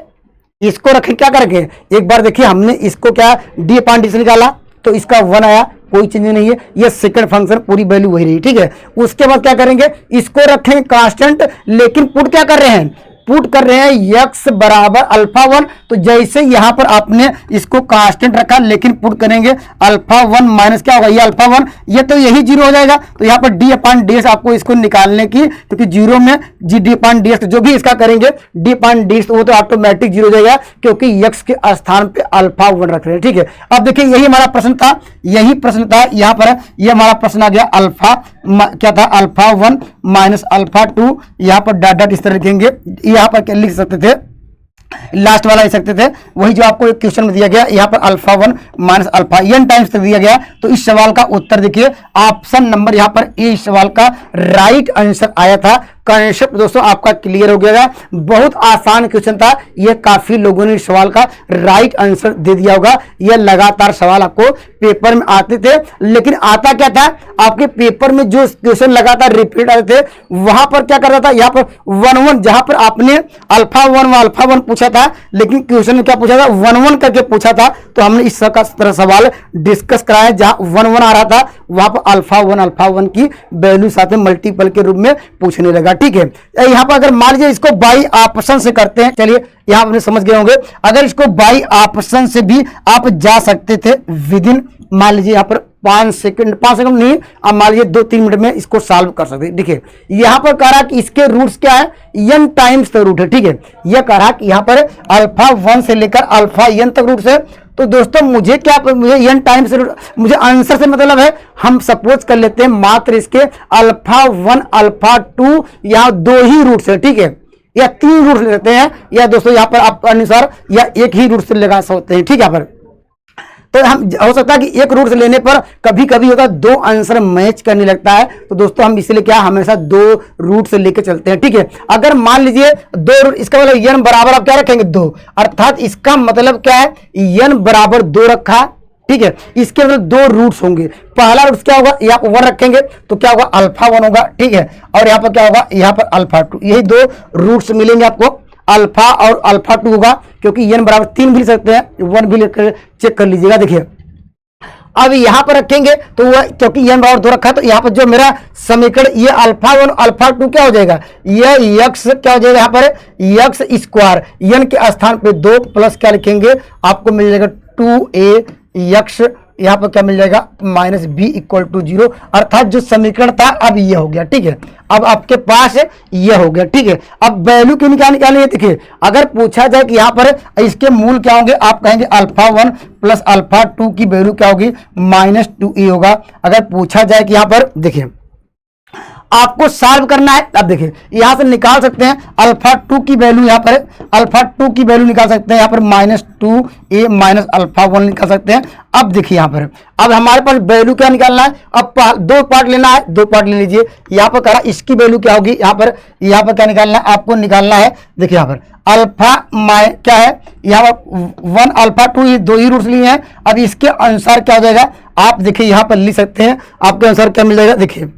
इसको रखेंगे क्या करेंगे, एक बार देखिए हमने इसको क्या डी अपान डी निकाला, तो इसका 1 आया, कोई चेंज नहीं है, ये सेकंड फंक्शन पूरी वैल्यू वही रही, ठीक है। उसके बाद क्या करेंगे, इसको रखेंगे कांस्टेंट, लेकिन पुट क्या कर रहे हैं, पुट कर रहे हैं यक्स बराबर अल्फा 1, तो जैसे यहां पर आपने इसको कांस्टेंट रखा, लेकिन पुट करेंगे अल्फा 1 माइनस क्या होगा, ये अल्फा 1, ये तो यही 0 हो जाएगा, तो यहां पर डी अपान डी आपको इसको निकालने की, क्योंकि तो 0 में जी डी अपान डी जो भी इसका करेंगे डी अपान डी वो तो ऑटोमेटिक 0 हो जाएगा, क्योंकि यक्स के स्थान पे अल्फा 1 रख रहे हैं, ठीक है। अब देखिए यही हमारा प्रश्न था, यही प्रश्न था यहाँ पर, ये हमारा प्रश्न आ गया, अल्फा क्या था, अल्फा 1 माइनस अल्फा 2, यहाँ पर डॉट डॉट इस तरह लिखेंगे, यहाँ पर क्या लिख सकते थे, लास्ट वाला लिख सकते थे, वही जो आपको एक क्वेश्चन में दिया गया, यहाँ पर alpha 1 minus alpha n times तक दिया गया। तो इस सवाल का उत्तर देखिए ऑप्शन नंबर यहाँ पर ए इस सवाल का राइट आंसर आया था। कॉन्सेप्ट दोस्तों आपका क्लियर हो गया, बहुत आसान क्वेश्चन था, ये काफी लोगों ने इस सवाल का राइट आंसर दे दिया होगा। ये लगातार सवाल आपको पेपर में आते थे, लेकिन आता क्या था, आपके पेपर में जो क्वेश्चन लगातार रिपीट आते थे, वहां पर क्या करता था, यहाँ पर 1 जहां पर आपने अल्फा 1 पूछा था, लेकिन क्वेश्चन में क्या पूछा था, 1 करके पूछा था, तो हमने इस तरह सवाल डिस्कस कराया, जहां 1 आ रहा था वहां पर अल्फा 1 की वैल्यू साथ में मल्टीपल के रूप में पूछने लगा, ठीक है। यहां पर अगर मान लीजिए इसको बाई ऑप्शन से करते हैं, चलिए यहां आपने समझ गए होंगे, अगर इसको बाई ऑप्शन से भी आप जा सकते थे विद इन, मान लीजिए यहां पर 5 सेकंड नहीं, अब मान लीजिए 2-3 मिनट में इसको सॉल्व कर सकते हैं। देखिए यहां पर कह रहा कि इसके रूट्स क्या है, n टाइम्स द रूट है, ठीक है। यह कह रहा कि यहां पर अल्फा 1 से लेकर अल्फा n तक रूट्स है, तो दोस्तों मुझे क्या, मुझे n टाइम्स, मुझे आंसर से मतलब है, हम सपोज कर लेते हैं मात्र इसके अल्फा 1 अल्फा 2 यहाँ 2 ही रूट्स है, ठीक है, या 3 रूट्स लेते हैं, या दोस्तों यहाँ पर आप अनुसार या एक ही रूट से लगा सकते हैं, ठीक है। यहाँ पर तो हम हो सकता है कि एक रूट से लेने पर कभी कभी होता है 2 आंसर मैच करने लगता है, तो दोस्तों हम इसलिए क्या हमेशा 2 रूट से लेकर चलते हैं, ठीक है। अगर मान लीजिए 2 रूट, इसका मतलब n बराबर आप क्या रखेंगे 2, अर्थात इसका मतलब क्या है, n बराबर 2 रखा, ठीक है। इसके मतलब 2 रूट्स होंगे, पहला रूट क्या होगा, यहाँ पर 1 रखेंगे तो क्या होगा अल्फा 1 होगा, ठीक है, और यहाँ पर क्या होगा, यहाँ पर अल्फा 2, यही 2 रूट्स मिलेंगे आपको। अल्फा और अल्फा 2 होगा, क्योंकि n बराबर 3 भी लिख सकते हैं, 1 भी लेकर चेक कर लीजिएगा। देखिए अब यहां पर रखेंगे तो वह, क्योंकि n बराबर 2 रखा है, तो यहां पर जो मेरा समीकरण ये अल्फा 1 अल्फा 2 क्या हो जाएगा, ये x क्या हो जाएगा, यहां पर x स्क्वायर n के स्थान पे 2 प्लस क्या लिखेंगे, आपको मिल जाएगा 2ax, यहाँ पर क्या मिल जाएगा माइनस बी इक्वल टू 0, अर्थात जो समीकरण था अब ये हो गया। ठीक है, अब आपके पास ये हो गया। ठीक है, अब वैल्यू क्यों निकालनी है, देखिए अगर पूछा जाए कि यहाँ पर इसके मूल क्या होंगे, आप कहेंगे अल्फा 1 प्लस अल्फा 2 की वैल्यू क्या होगी, -2a होगा। अगर पूछा जाए कि यहाँ पर देखिए आपको सॉल्व करना है, अब देखिए यहां से निकाल सकते हैं अल्फा 2 की वैल्यू, यहां पर अल्फा 2 की वैल्यू निकाल सकते हैं, यहां पर -2a माइनस अल्फा 1 निकाल सकते हैं। अब देखिए यहां पर अब हमारे पास वैल्यू क्या निकालना है, अब दो पार्ट लेना है, दो पार्ट ले लीजिए। यहां पर कहा इसकी वैल्यू क्या होगी, यहां पर क्या निकालना है, आपको निकालना है। देखिए यहां पर अल्फा क्या है, यहाँ पर 1 अल्फा 2 ये दो ही रूट्स लिए हैं। अब इसके अनुसार क्या हो जाएगा, आप देखिए यहां पर लिख सकते हैं, आपके अनुसार क्या मिल जाएगा। देखिए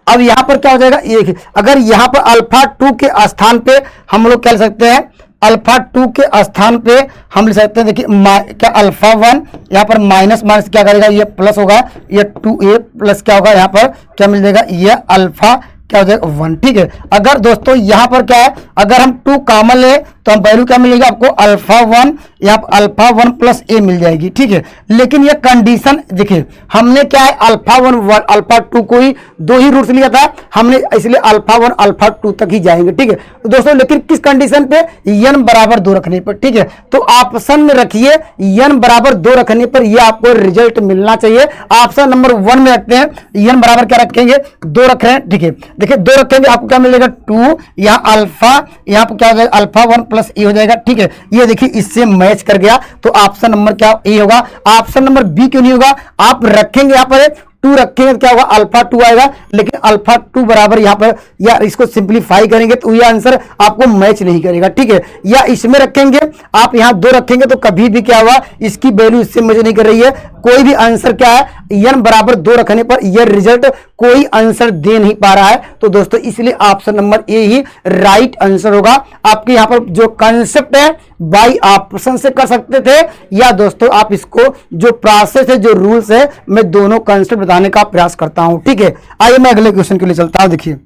अब यहां पर क्या हो जाएगा, ये अगर यहां पर अल्फा 2 के स्थान पे हम लोग क्या लिख सकते हैं, अल्फा 2 के स्थान पे हम लिख सकते हैं, देखिए क्या अल्फा 1 यहाँ पर माइनस माइनस क्या करेगा, ये प्लस होगा, ये 2a प्लस क्या होगा, यहाँ पर क्या मिल जाएगा, ये अल्फा क्या हो जाएगा 1। ठीक है, अगर दोस्तों यहाँ पर क्या है, अगर हम 2 कॉमन ले तो हम वैल्यू क्या मिलेगा आपको, अल्फा 1 यहाँ पर अल्फा 1 प्लस a मिल जाएगी। ठीक है, लेकिन ये कंडीशन देखिए हमने क्या है, अल्फा 1 अल्फा 2 को ही दो ही रूट्स लिया था हमने, इसलिए अल्फा 1 अल्फा 2 तक ही जाएंगे। ठीक है तो दोस्तों, लेकिन किस कंडीशन पे, n बराबर 2 रखने पर। ठीक है, तो ऑप्शन में रखिए n बराबर 2 रखने पर ये आपको रिजल्ट मिलना चाहिए। ऑप्शन नंबर 1 में रखते हैं, n बराबर क्या रखेंगे, 2 रख रहे हैं। ठीक है, देखिए 2 रखेंगे, आपको क्या मिलेगा 2, यहाँ अल्फा यहाँ पर क्या हो जाएगा, अल्फा 1 प्लस ए हो जाएगा। ठीक है, ये देखिए इससे मैच कर गया, तो ऑप्शन नंबर क्या ए होगा। ऑप्शन नंबर बी क्यों नहीं होगा, आप रखेंगे यहाँ पर 2 रखेंगे तो क्या होगा, अल्फा 2 आएगा, लेकिन अल्फा 2 बराबर यहाँ पर, या इसको सिंप्लीफाई करेंगे तो ये आंसर आपको मैच नहीं करेगा। ठीक है, या इसमें रखेंगे, आप यहाँ 2 रखेंगे तो कभी भी क्या हुआ, इसकी वैल्यू इससे मैच नहीं कर रही है। कोई भी आंसर क्या है, n बराबर 2 रखने पर यह रिजल्ट कोई आंसर दे नहीं पा रहा है। तो दोस्तों इसलिए option number A he right answer होगा। आपके यहाँ पर जो कंसेप्ट है बाई ऑप्शन से कर सकते थे, या दोस्तों आप इसको जो प्रोसेस है, जो रूल्स है, मैं दोनों कंसेप्ट बताने का प्रयास करता हूं। ठीक है, आइए मैं अगले क्वेश्चन के लिए चलता हूं। देखिए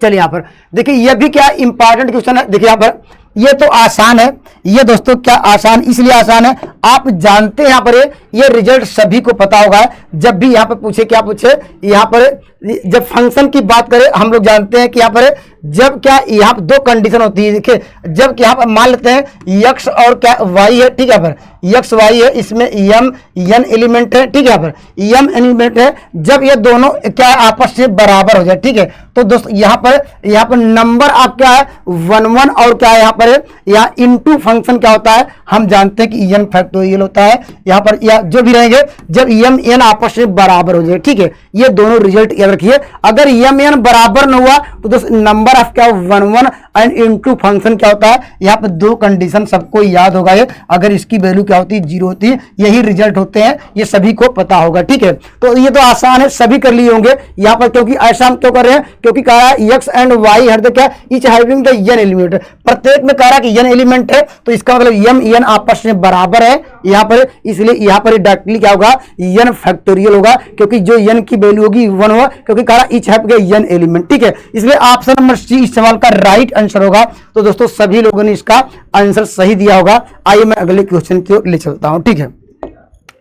चलिए यहाँ पर देखिए, यह भी क्या इंपॉर्टेंट क्वेश्चन है। देखिए यहाँ पर ये तो आसान है, ये दोस्तों क्या आसान इसलिए आसान है, आप जानते हैं यहाँ पर ये रिजल्ट सभी को पता होगा। जब भी यहाँ पर पूछे, क्या पूछे, यहाँ पर जब फंक्शन की बात करें, हम लोग जानते हैं कि यहाँ पर जब क्या, यहाँ पर 2 कंडीशन होती है। देखिए जब यहाँ पर मान लेते हैं x और क्या y है। ठीक है, यहाँ पर x y है, इसमें n एलिमेंट है। ठीक है, यहाँ पर m एलिमेंट है, जब ये दोनों क्या आपस से बराबर हो जाए। ठीक है, तो दोस्तों यहाँ पर नंबर आप क्या है 1 1 और क्या है यहाँ इनटू फंक्शन क्या होता है, हम जानते हैं कि n फैक्टोरियल होता है। यहाँ पर या जो भी रहेंगे जब m n आपस में बराबर हो जाए। ठीक है, ये दोनों रिजल्ट याद रखिए। अगर m n बराबर न हुआ तो दोस्तों नंबर ऑफ क्या 1 1 एंड इनटू फंक्शन क्या होता है, यहाँ पर 2 कंडीशन सबको याद होगा ये। अगर इसकी वैल्यू क्या होती है 0 होती है, यही रिजल्ट होते हैं, ये सभी को पता होगा। ठीक है, तो ये तो आसान है, सभी कर लिए होंगे यहाँ पर। क्योंकि ऐसा हम क्यों कर रहे हैं, क्योंकि कह रहा है x एंड y हर द क्या each having the n element, प्रत्येक में कह रहा है कि n एलिमेंट है, तो इसका मतलब m n आपस में बराबर है यहाँ पर, इसलिए यहाँ पर डायरेक्टली क्या होगा n फैक्टोरियल होगा, क्योंकि जो n की वैल्यू होगी 1 होगा, क्योंकि कह रहा है इच हैव n एलिमेंट। ठीक है, इसलिए ऑप्शन नंबर सी इस सवाल का राइट आंसर होगा। तो दोस्तों सभी लोगों ने इसका आंसर सही दिया होगा। आइए मैं अगले क्वेश्चन की ओर ले चलता हूं। ठीक है,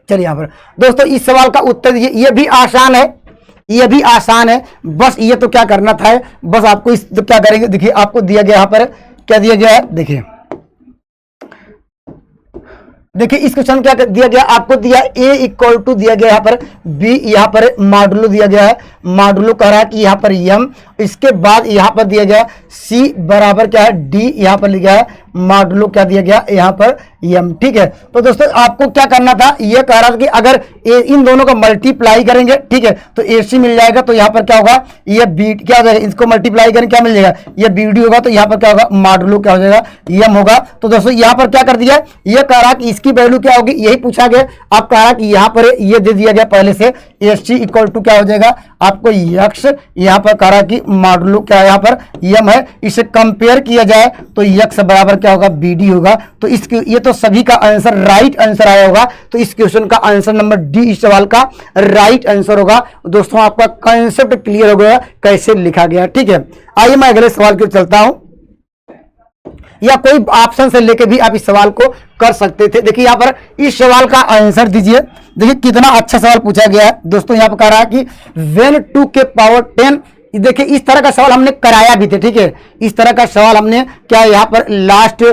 चलिए यहाँ पर दोस्तों इस सवाल का उत्तर ये भी आसान है, ये भी आसान है। बस ये तो क्या करना था, बस आपको इस तो क्या करेंगे, देखिए आपको दिया गया यहाँ पर क्या दिया गया है, देखिए इस क्वेश्चन क्या दिया गया, आपको दिया a इक्वल टू दिया गया यहाँ पर b, यहाँ पर मॉडुलो दिया गया है, मॉडुलो कह रहा है कि यहाँ पर m, इसके बाद यहाँ पर दिया गया c बराबर क्या है d, यहाँ पर लिखा है मॉडुलो क्या दिया गया यहाँ पर m। ठीक है, तो दोस्तों आपको क्या करना था, ये कह रहा था कि अगर इन दोनों का मल्टीप्लाई करेंगे, ठीक है, तो ac मिल जाएगा, तो यहाँ पर क्या होगा, ये b क्या हो जाएगा, इसको मल्टीप्लाई करेंगे क्या मिल जाएगा, ये bd होगा, तो यहाँ पर क्या होगा मॉडुलो क्या हो जाएगा m होगा। तो दोस्तों यहाँ पर क्या कर दिया, ये कह रहा कि इसकी वैल्यू क्या होगी, यही पूछा गया। अब कह रहा कि यहाँ पर ये दे दिया गया पहले से, ac इक्वल टू क्या हो जाएगा, आपको यक्स यहाँ पर कह रहा कि मॉडुलो क्या है, यहाँ पर यम है, इसे कंपेयर किया जाए तो यक्स बराबर क्या होगा, बी डी होगा। तो इसके ये तो सभी का आंसर राइट आंसर आया होगा। तो इस क्वेश्चन का आंसर नंबर डी इस सवाल का राइट आंसर होगा। दोस्तों आपका कंसेप्ट क्लियर हो गया कैसे लिखा गया, ठीक है। आइए मैं अगले सवाल की ओर चलता हूं, या कोई ऑप्शन से लेके भी आप इस सवाल को कर सकते थे। देखिए यहाँ पर इस सवाल का आंसर दीजिए। देखिए कितना अच्छा सवाल पूछा गया है दोस्तों। यहाँ पर कह रहा है कि वेन 2 के पावर 10, देखिए इस तरह का सवाल हमने कराया भी थे, ठीक है। इस तरह का सवाल हमने क्या यहाँ पर लास्ट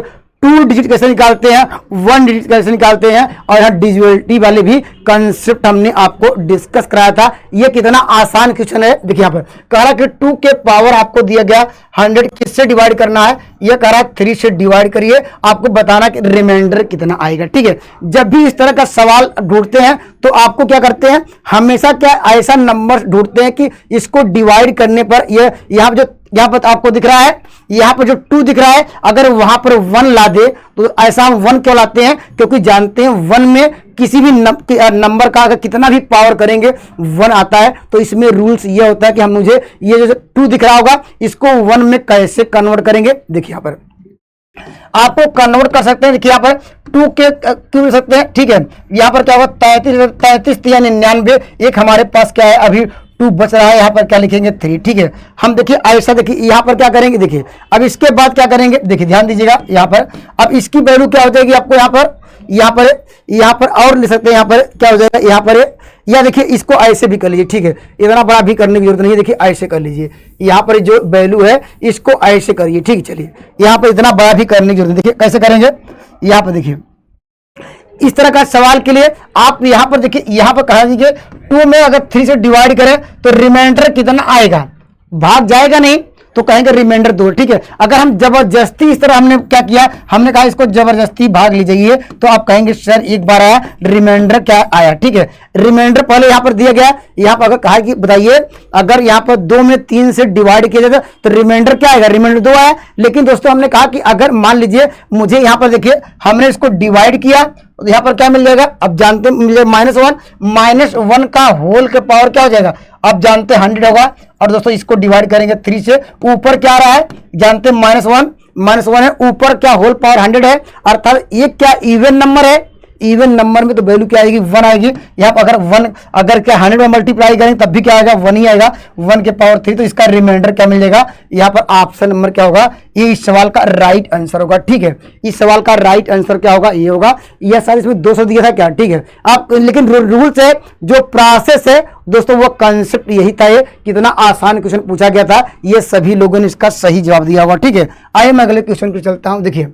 2 डिजिट कैसे निकालते हैं, 1 डिजिट कैसे निकालते हैं, और यहाँ डिविजिबिलिटी वाले भी कंसेप्ट हमने आपको डिस्कस कराया था। ये कितना आसान क्वेश्चन है। देखिए यहाँ पर कह रहा कि 2 के पावर आपको दिया गया 100 किससे डिवाइड करना है, ये कह रहा 3 से डिवाइड करिए, आपको बताना कि रिमाइंडर कितना आएगा, ठीक है। जब भी इस तरह का सवाल ढूंढते हैं तो आपको क्या करते हैं, हमेशा क्या ऐसा नंबर ढूंढते हैं कि इसको डिवाइड करने पर ये यहाँ पर जो यहाँ पर आपको दिख रहा है, यहाँ पर जो 2 दिख रहा है, अगर वहां पर 1 ला दे तो ऐसा हम 1 क्यों लाते हैं, क्योंकि जानते हैं 1 में किसी भी नंबर का अगर कितना भी पावर करेंगे 1 आता है। तो इसमें रूल्स ये होता है कि हम मुझे ये जो 2 दिख रहा होगा इसको 1 में कैसे कन्वर्ट करेंगे। देखिए यहाँ पर आपको कन्वर्ट कर सकते हैं। देखिए यहाँ पर 2 के क्यों सकते हैं, ठीक है। यहाँ पर क्या होगा 33 या 99, एक हमारे पास क्या है अभी 2 बच रहा है, यहाँ पर क्या लिखेंगे 3, ठीक है। हम देखिए ऐसा देखिए यहाँ पर क्या करेंगे, देखिए अब इसके बाद क्या करेंगे, देखिए ध्यान दीजिएगा यहाँ पर। अब इसकी वैल्यू क्या हो जाएगी आपको यहाँ पर और ले सकते हैं, यहाँ पर क्या हो जाएगा, यहाँ पर या देखिए इसको ऐसे भी कर लीजिए, ठीक है। इतना बड़ा भी करने की जरूरत नहीं है, देखिए ऐसे कर लीजिए। यहाँ पर जो वैल्यू है इसको ऐसे करिए, ठीक है। चलिए यहाँ पर इतना बड़ा भी करने की जरूरत नहीं, देखिए कैसे करेंगे। यहाँ पर देखिए इस तरह का सवाल के लिए आप यहाँ पर देखिए, यहाँ पर कहा दीजिए 2 में अगर 3 से डिवाइड करें तो रिमाइंडर कितना आएगा, भाग जाएगा नहीं तो कहेंगे रिमाइंडर 2, ठीक है। अगर हम जबरदस्ती इस तरह हमने क्या किया, हमने कहा इसको जबरदस्ती भाग लीजिए तो आप कहेंगे सर एक बार आया रिमाइंडर क्या आया, ठीक है। रिमाइंडर पहले यहाँ पर दिया गया, यहाँ पर अगर कहा कि बताइए अगर यहाँ पर 2 में 3 से डिवाइड किया जाता तो रिमाइंडर क्या आएगा, रिमाइंडर 2 आया। लेकिन दोस्तों हमने कहा कि अगर मान लीजिए मुझे यहाँ पर देखिए हमने इसको डिवाइड किया तो यहाँ पर क्या मिल जाएगा, अब जानते हैं -1 का होल के पावर क्या हो जाएगा, अब जानते हैं 100 होगा। और दोस्तों इसको डिवाइड करेंगे 3 से, ऊपर क्या आ रहा है जानते हैं -1 है, ऊपर क्या होल पावर 100 है, अर्थात ये क्या इवन नंबर है। इवन नंबर में तो वैल्यू क्या आएगी, 1 आएगी। यहाँ पर अगर क्या 100 में मल्टीप्लाई करेंगे तब भी क्या आएगा, 1 ही आएगा, 1 के पावर 3। तो इसका रिमाइंडर क्या मिल जाएगा, यहाँ पर ऑप्शन नंबर क्या होगा, ये इस सवाल का राइट आंसर होगा, ठीक है। इस सवाल का राइट आंसर क्या होगा, ये होगा। यह सर इसमें 200 दिया था क्या, ठीक है। आप लेकिन रूल्स है जो प्रोसेस है दोस्तों, वो कंसेप्ट यही था। ये कितना आसान क्वेश्चन पूछा गया था, ये सभी लोगों ने इसका सही जवाब दिया होगा, ठीक है। आइए मैं अगले क्वेश्चन को चलता हूं। देखिए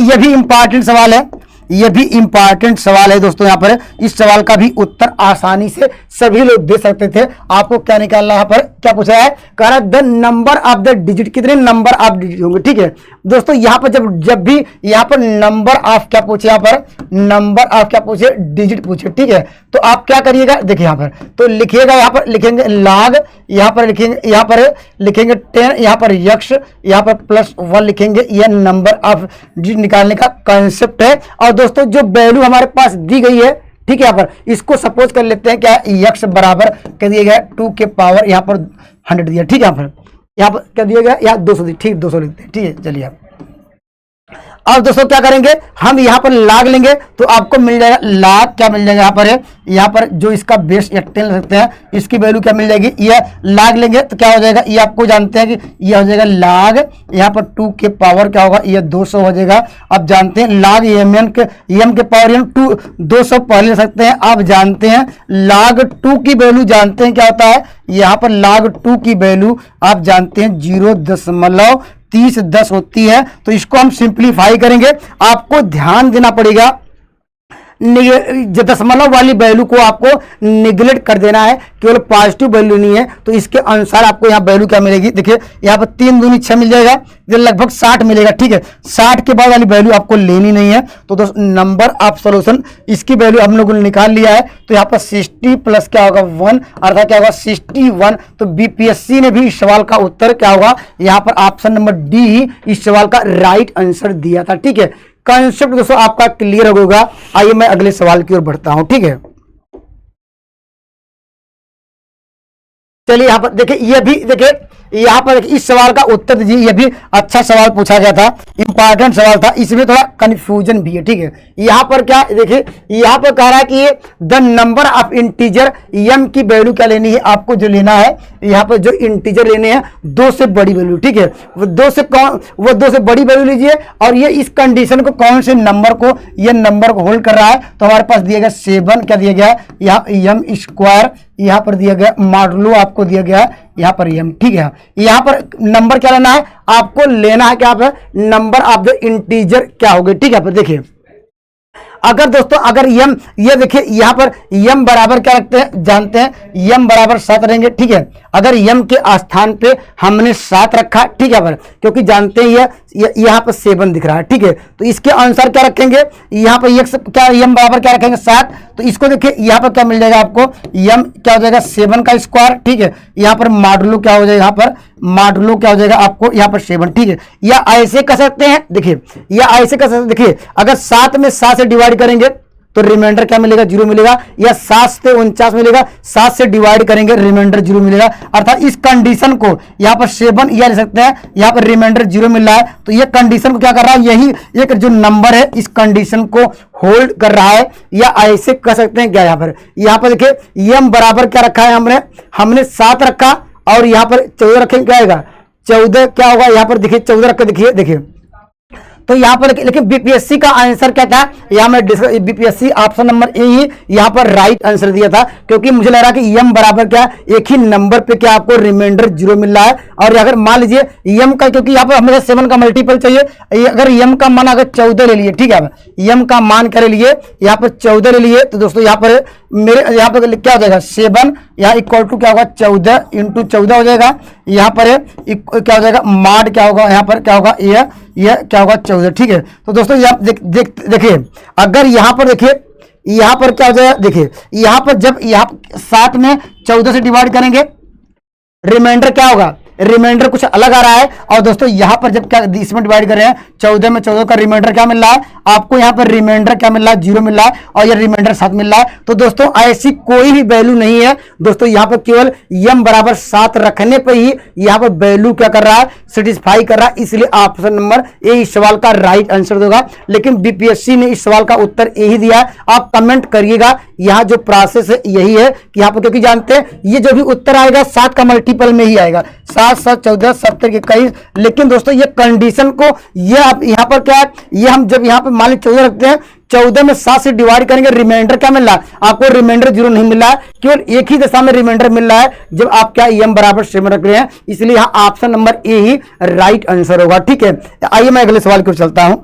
ये भी इंपॉर्टेंट सवाल है, ये भी इंपॉर्टेंट सवाल है दोस्तों। यहाँ पर इस सवाल का भी उत्तर आसानी से सभी लोग दे सकते थे। आपको क्या निकालना है, यहाँ पर क्या पूछा है, कह रहा है the number of the digit, कितने नंबर ऑफ डिजिट होंगे, ठीक है। दोस्तों यहाँ पर जब भी यहाँ पर नंबर ऑफ क्या पूछे, यहाँ पर नंबर ऑफ क्या पूछे, डिजिट पूछे, ठीक है। तो आप क्या करिएगा, देखिए यहाँ पर तो लिखिएगा, यहाँ पर लिखेंगे log, यहाँ पर लिखेंगे 10, यहाँ पर यक्स, यहाँ पर +1 लिखेंगे। यह नंबर ऑफ डिजिट निकालने का कंसेप्ट है। और दोस्तों जो वैल्यू हमारे पास दी गई है, ठीक है, यहाँ पर इसको सपोज कर लेते हैं क्या, यक्स बराबर कह दिया गया 2 के पावर यहाँ पर 100 दिया, ठीक है। यहाँ पर क्या दिया गया, यहाँ 200 दिया, ठीक, 200 लिखते हैं, ठीक है। चलिए अब दोस्तों क्या करेंगे, हम यहाँ पर लाग लेंगे तो आपको मिल जाएगा लाग, क्या मिल जाएगा यहाँ पर जो इसका बेस 10 ले सकते हैं, इसकी वैल्यू क्या मिल जाएगी, ये लाग लेंगे तो क्या हो जाएगा, ये आपको जानते हैं कि ये हो जाएगा लाग, यहाँ पर 2 के पावर क्या होगा, ये 200 हो जाएगा। अब जानते हैं लाग एम के पावर 200 पहले ले सकते हैं। आप जानते हैं लाग 2 की वैल्यू जानते हैं क्या होता है, यहाँ पर लाग 2 की वैल्यू आप जानते हैं 0.3010 होती है। तो इसको हम सिंप्लीफाई करेंगे। आपको ध्यान देना पड़ेगा, दशमलव वाली वैल्यू को आपको निगलेक्ट कर देना है, केवल पॉजिटिव वैल्यू नहीं है। तो इसके अनुसार आपको यहाँ वैल्यू क्या मिलेगी, देखिए यहाँ पर 3 दूनी 6 मिल जाएगा, ये लगभग 60 मिलेगा, ठीक है। 60 के बाद वाली वैल्यू आपको लेनी नहीं है। तो दोस्तों नंबर ऑफ सॉल्यूशन इसकी वैल्यू हम लोगों ने निकाल लिया है। तो यहाँ पर 60 प्लस क्या होगा 1, अर्थात क्या होगा 61। तो बीपीएससी ने भी इस सवाल का उत्तर क्या होगा, यहाँ पर ऑप्शन नंबर डी ही इस सवाल का राइट आंसर दिया था, ठीक है। कंसेप्ट दोस्तों आपका क्लियर होगा। आइए मैं अगले सवाल की ओर बढ़ता हूं, ठीक है। चलिए यहाँ पर देखिए, ये भी देखिए, यहाँ पर इस सवाल का उत्तर दीजिए। ये भी अच्छा सवाल पूछा गया था, इंपॉर्टेंट सवाल था, इसमें थोड़ा कंफ्यूजन भी है। ठीक है, यहाँ पर क्या देखिए, यहाँ पर कह रहा है कि the number of integer m की वैल्यू क्या लेनी है, आपको जो लेना है यहाँ पर जो इंटीजर लेने हैं 2 से बड़ी वैल्यू। ठीक है, वो 2 से बड़ी वैल्यू लीजिए। और ये इस कंडीशन को कौन से नंबर को, ये नंबर को होल्ड कर रहा है, तो हमारे पास दिया गया 7, क्या दिया गया है यहाँ m², यहाँ पर दिया गया मॉडुलो, आपको दिया गया है यहाँ पर m। ठीक है, यहाँ पर नंबर क्या लेना है, आपको लेना है क्या आप नंबर ऑफ द इंटीजर क्या हो गए। ठीक है, पर देखिए अगर दोस्तों अगर m, ये देखिए यहाँ पर m बराबर क्या रखते हैं, जानते हैं m बराबर 7 रहेंगे। ठीक है, अगर m के स्थान पे हमने 7 रखा, ठीक है, पर क्योंकि जानते हैं ये यहाँ पर 7 दिख रहा है। ठीक है, तो इसके अनुसार क्या रखेंगे, यहाँ पर क्या m बराबर क्या रखेंगे 7, तो इसको देखिए यहाँ पर क्या मिल जाएगा आपको, m क्या हो जाएगा 7 का स्क्वायर। ठीक है, यहाँ पर मॉडुलो क्या हो जाएगा, यहाँ पर मॉडुलो क्या हो जाएगा आपको यहाँ पर 7। ठीक है, या ऐसे कर सकते हैं, देखिए या ऐसे कर सकते हैं, देखिए अगर 7 में 7 से डिवाइड करेंगे तो रिमाइंडर क्या मिलेगा, 0 मिलेगा, या 7 से 49 मिलेगा, 7 से डिवाइड करेंगे रिमाइंडर 0 मिलेगा। अर्थात इस कंडीशन को यहाँ पर 7 या ले सकते हैं, यहाँ पर रिमाइंडर 0 मिल रहा है, तो ये कंडीशन को क्या कर रहा है, यही एक जो नंबर है इस कंडीशन को होल्ड कर रहा है। या ऐसे कर सकते हैं क्या, यहाँ पर देखिए m बराबर क्या रखा है, हमने 7 रखा और यहाँ पर 14 रखेंगे, क्या आएगा 14, क्या होगा यहाँ पर देखिए 14 रख के देखिए। तो यहाँ पर लेकिन बीपीएससी का आंसर क्या था, यहाँ मैं बीपीएससी ऑप्शन नंबर ए ही यहाँ पर राइट आंसर दिया था, क्योंकि मुझे लग रहा है कि m बराबर क्या एक ही नंबर पे क्या आपको रिमाइंडर 0 मिल रहा है। और अगर मान लीजिए m का, क्योंकि यहाँ पर हमें 7 का मल्टीपल चाहिए, अगर m का मान अगर 14 ले लिए, ठीक है, m का मान क्या ले लिए, यहाँ पर 14 ले लिए, तो दोस्तों यहाँ पर मेरे यहाँ पर क्या हो जाएगा 7 यहाँ इक्वल टू क्या होगा 14 इंटू 14 हो जाएगा। यहाँ पर क्या हो जाएगा मॉड क्या होगा, यहाँ पर क्या होगा यह क्या होगा 14। ठीक है, तो दोस्तों यहाँ देखिए अगर यहाँ पर देखिए यहाँ पर क्या हो जाएगा, देखिए यहाँ पर जब यहाँ 7 में 14 से डिवाइड करेंगे रिमाइंडर क्या होगा, रिमाइंडर कुछ अलग आ रहा है। और दोस्तों यहाँ पर जब क्या इसमें डिवाइड कर रहे हैं 14 में 14 का रिमाइंडर क्या मिल रहा है आपको, यहाँ पर रिमाइंडर क्या मिल रहा है 0 मिल रहा है, और ये रिमाइंडर 7 मिल रहा है। तो दोस्तों ऐसी कोई भी वैल्यू नहीं है दोस्तों, यहाँ पर केवल m बराबर 7 रखने पर ही यहाँ पर वैल्यू क्या कर रहा है, सेटिस्फाई कर रहा है, इसलिए ऑप्शन नंबर ए इस सवाल का राइट आंसर देगा। लेकिन बीपीएससी ने इस सवाल का उत्तर यही दिया है, आप कमेंट करिएगा। यहाँ जो प्रोसेस है यही है कि यहाँ पर, क्योंकि जानते हैं ये जो भी उत्तर आएगा 7 का मल्टीपल में ही आएगा, 7 7 14 70 21। लेकिन दोस्तों ये कंडीशन को ये आप यहाँ पर क्या है, ये हम जब यहाँ पर मान लीजिए 14 रखते हैं, 14 में 7 से डिवाइड करेंगे रिमाइंडर क्या मिल रहा है आपको, रिमाइंडर 0 नहीं मिल रहा है, केवल एक ही दिशा में रिमाइंडर मिल रहा है जब आप क्या m बराबर 7 रख रहे हैं, इसलिए यहाँ option number A he right answer होगा। ठीक है, आइए मैं अगले सवाल की ओर चलता हूं।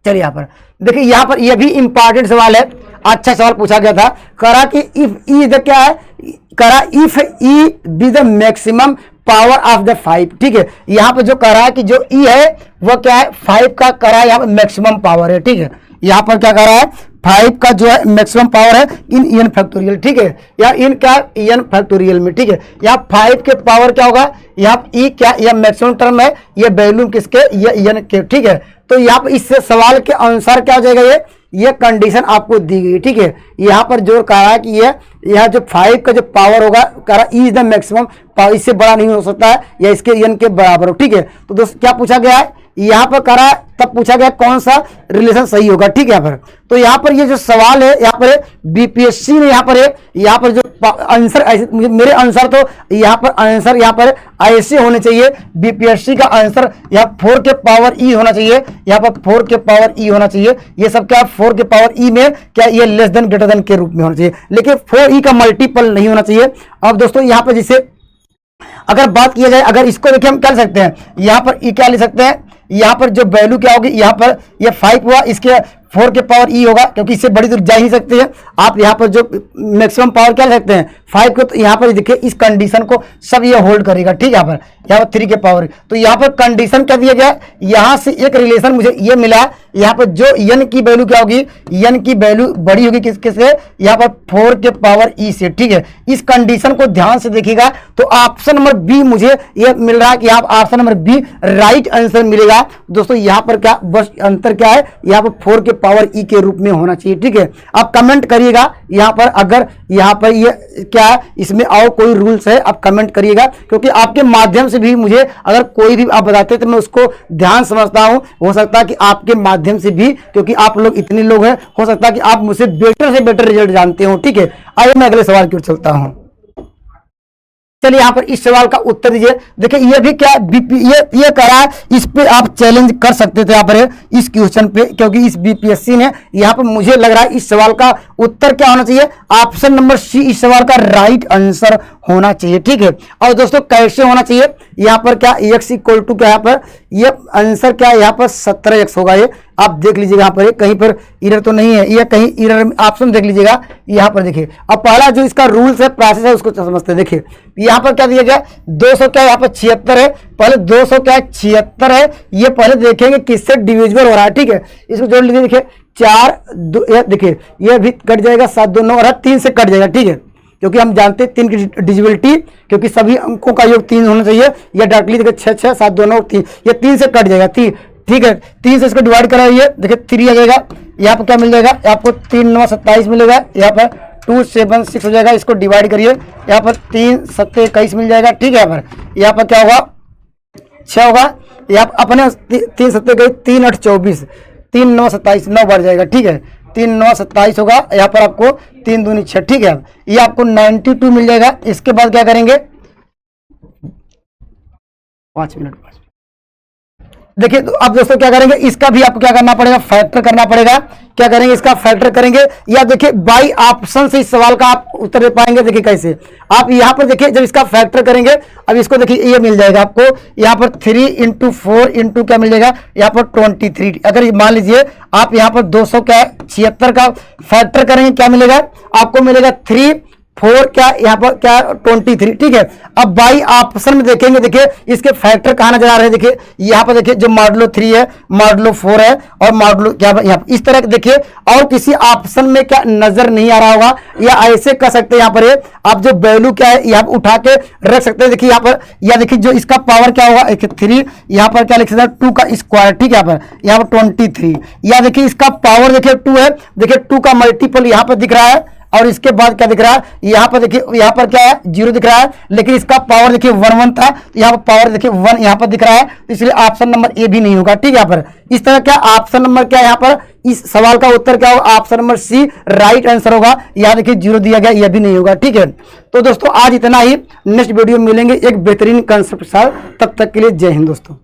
चलिए यहाँ पर देखिए, यहाँ पर यह भी इंपॉर्टेंट सवाल है, अच्छा सवाल पूछा गया था। करा कि इफ ई क्या है, करा if E be the maximum power of the 5। ठीक है, यहाँ पर जो कह रहा है कि जो ई है वो क्या है 5 का करा है, यहाँ पर मैक्सिमम पावर है। ठीक है, यहाँ पर क्या कह रहा है 5 का जो है मैक्सिमम पावर है इन एन फैक्टोरियल। ठीक है, या इन क्या एन फैक्टोरियल में। ठीक है, यहाँ 5 के पावर क्या होगा, यहाँ ई क्या यह मैक्सिमम टर्म है, ये वैल्यू किसके, ये एन के। ठीक है, तो यहाँ पर इस सवाल के अनुसार क्या हो जाएगा, ये कंडीशन आपको दी गई। ठीक है, यहाँ पर जो कहा है कि ये यह जो 5 का जो पावर होगा कह रहा इज द मैक्सिमम पावर, इससे बड़ा नहीं हो सकता है या इसके एन के बराबर हो। ठीक है, तो दोस्तों क्या पूछा गया है, यहाँ पर कह रहा है तब पूछा गया कौन सा रिलेशन सही होगा। ठीक है, यहाँ पर तो यहाँ पर ये जो सवाल है यहाँ पर बीपीएससी ने यहाँ पर जो आंसर ऐसे, मेरे अनुसार तो यहाँ पर आंसर यहाँ पर ऐसे होने चाहिए, बीपीएससी का आंसर यहाँ 4 के पावर ई होना चाहिए, यहाँ पर 4 के पावर ई होना चाहिए। ये सब क्या 4 के पावर ई में क्या ये लेस देन ग्रेटर देन के रूप में होना चाहिए, लेकिन 4 ई का मल्टीपल नहीं होना चाहिए। अब दोस्तों यहाँ पर जिसे अगर बात किया जाए, अगर इसको देखिए हम क्या ले सकते हैं, यहाँ पर ई क्या ले सकते हैं, यहाँ पर जो वैल्यू क्या होगी, यहाँ पर ये 5 हुआ, इसके 4 के पावर ई होगा, क्योंकि इससे बड़ी दूर जा ही सकते हैं आप। यहाँ पर जो मैक्सिमम पावर क्या ले सकते हैं 5 को, तो यहाँ पर देखिए इस कंडीशन को सब ये होल्ड करेगा। ठीक है, यहाँ पर 3 के पावर, तो यहाँ पर कंडीशन क्या दिया गया, यहाँ से एक रिलेशन मुझे ये मिला यहाँ पर जो n की वैल्यू क्या होगी, n की वैल्यू बड़ी होगी किसके से, यहाँ पर 4 के पावर e से। ठीक है, इस कंडीशन को ध्यान से देखिएगा तो ऑप्शन नंबर बी मुझे ये मिल रहा है कि आप option number B right answer मिलेगा। दोस्तों यहाँ पर क्या बस अंतर क्या है, यहाँ पर 4 के पावर e के रूप में होना चाहिए। ठीक है, आप कमेंट करिएगा यहाँ पर, अगर यहाँ पर ये क्या है, इसमें और कोई रूल्स है आप कमेंट करिएगा, क्योंकि आपके माध्यम से भी मुझे अगर कोई भी आप बताते तो मैं उसको ध्यान समझता हूं। हो सकता है कि आपके माध्यम से भी, क्योंकि आप लोग इतने लोग हैं, हो सकता है कि आप मुझसे बेटर से बेटर रिजल्ट जानते हो। ठीक है, आइए मैं अगले सवाल की ओर चलता हूं। चलिए यहाँ पर इस सवाल का उत्तर दीजिए। देखिए ये भी क्या ये कह रहा है, इस पे आप चैलेंज कर सकते थे यहाँ पर इस क्वेश्चन पे, क्योंकि इस बीपीएससी ने यहाँ पर मुझे लग रहा है इस सवाल का उत्तर क्या होना चाहिए, ऑप्शन नंबर सी इस सवाल का राइट आंसर होना चाहिए। ठीक है, और दोस्तों कैसे होना चाहिए, यहाँ पर क्या x इक्वल टू क्या, यहाँ पर ये आंसर क्या है, यहाँ पर 17x होगा। ये आप देख लीजिएगा, यहाँ पर कहीं पर इरर तो नहीं है, ये कहीं इरर ऑप्शन देख लीजिएगा यहाँ पर। देखिए अब पहला जो इसका रूल्स है, प्रोसेस है, उसको समझते हैं। देखिए यहाँ पर क्या दिया गया, 200 क्या यहाँ पर 76 है, पहले 200 क्या 76 है, ये पहले देखेंगे किससे डिविजिबल हो रहा है। ठीक है, इसको जोड़ लीजिए। देखिए 4 देखिए ये भी कट जाएगा, 7 2 9 और 3 से कट जाएगा। ठीक है, क्योंकि हम जानते हैं 3 की डिविजिबिलिटी, क्योंकि सभी अंकों का योग 3 होना चाहिए। यह डायरेक्टली देखिए 6 6 7 2 9 3, ये 3 से कट जाएगा। ठीक है, 3 से इसको डिवाइड कराइए, देखिए 3 आ जाएगा। यहाँ पर क्या मिल जाएगा, आपको 3 9 27 मिलेगा, यहाँ पर 2 7 6 हो जाएगा। इसको डिवाइड करिए, यहाँ पर 3 7 21 मिल जाएगा। ठीक है, यहाँ पर क्या होगा 6 होगा, यहाँ अपने 3 7 21 3 8 24, 3 9 27 9 बढ़ जाएगा। ठीक है, 3 9 27 होगा, यहाँ पर आपको 3 दूनी 6। ठीक है, ये आपको 92 मिल जाएगा। इसके बाद क्या करेंगे, 5 मिनट देखिए। तो अब दोस्तों क्या करेंगे, इसका भी आपको क्या करना पड़ेगा, फैक्टर करना पड़ेगा। क्या करेंगे, इसका फैक्टर करेंगे, या देखिए बाई ऑप्शन से इस सवाल का आप उत्तर दे पाएंगे। देखिए कैसे, आप यहाँ पर देखिए जब इसका फैक्टर करेंगे, अब इसको देखिए ये मिल जाएगा आपको यहाँ पर 3 इंटू 4 इंटू क्या मिल जाएगा, यहाँ पर 23। अगर मान लीजिए आप यहाँ पर 276 का फैक्टर करेंगे, क्या मिलेगा आपको, मिलेगा 3 4 क्या यहाँ पर क्या 23। ठीक है, अब बाई ऑप्शन में देखेंगे, देखिए इसके फैक्टर कहाँ नजर आ रहे हैं। देखिए यहाँ पर देखिए जो मॉडुलो 3 है, मॉडुलो 4 है, और मॉडुलो क्या यहाँ इस तरह देखिए, और किसी ऑप्शन में क्या नजर नहीं आ रहा होगा, या ऐसे कर सकते हैं यहाँ पर आप जो वैल्यू क्या है यहाँ उठा के रख सकते हैं। देखिए यहाँ पर, या देखिए जो इसका पावर क्या होगा 3, यहाँ पर क्या लिख सकते हैं 2 का स्क्वायर। ठीक है, यहाँ पर 23, या देखिए इसका पावर देखिए 2 है, देखिए 2 का मल्टीपल यहाँ पर दिख रहा है, और इसके बाद क्या दिख रहा है, यहाँ पर देखिए यहाँ पर क्या है 0 दिख रहा है, लेकिन इसका पावर देखिए 1 1 था, यहाँ पर पावर देखिए 1 यहाँ पर दिख रहा है, तो इसलिए ऑप्शन नंबर ए भी नहीं होगा। ठीक है, यहाँ पर इस तरह क्या ऑप्शन नंबर क्या है, यहाँ पर इस सवाल का उत्तर क्या होगा, option number C right answer होगा। यहाँ देखिए 0 दिया गया, यह भी नहीं होगा। ठीक है, तो दोस्तों आज इतना ही, नेक्स्ट वीडियो में मिलेंगे एक बेहतरीन कंसेप्ट के साथ, तब तक के लिए जय हिंद दोस्तों।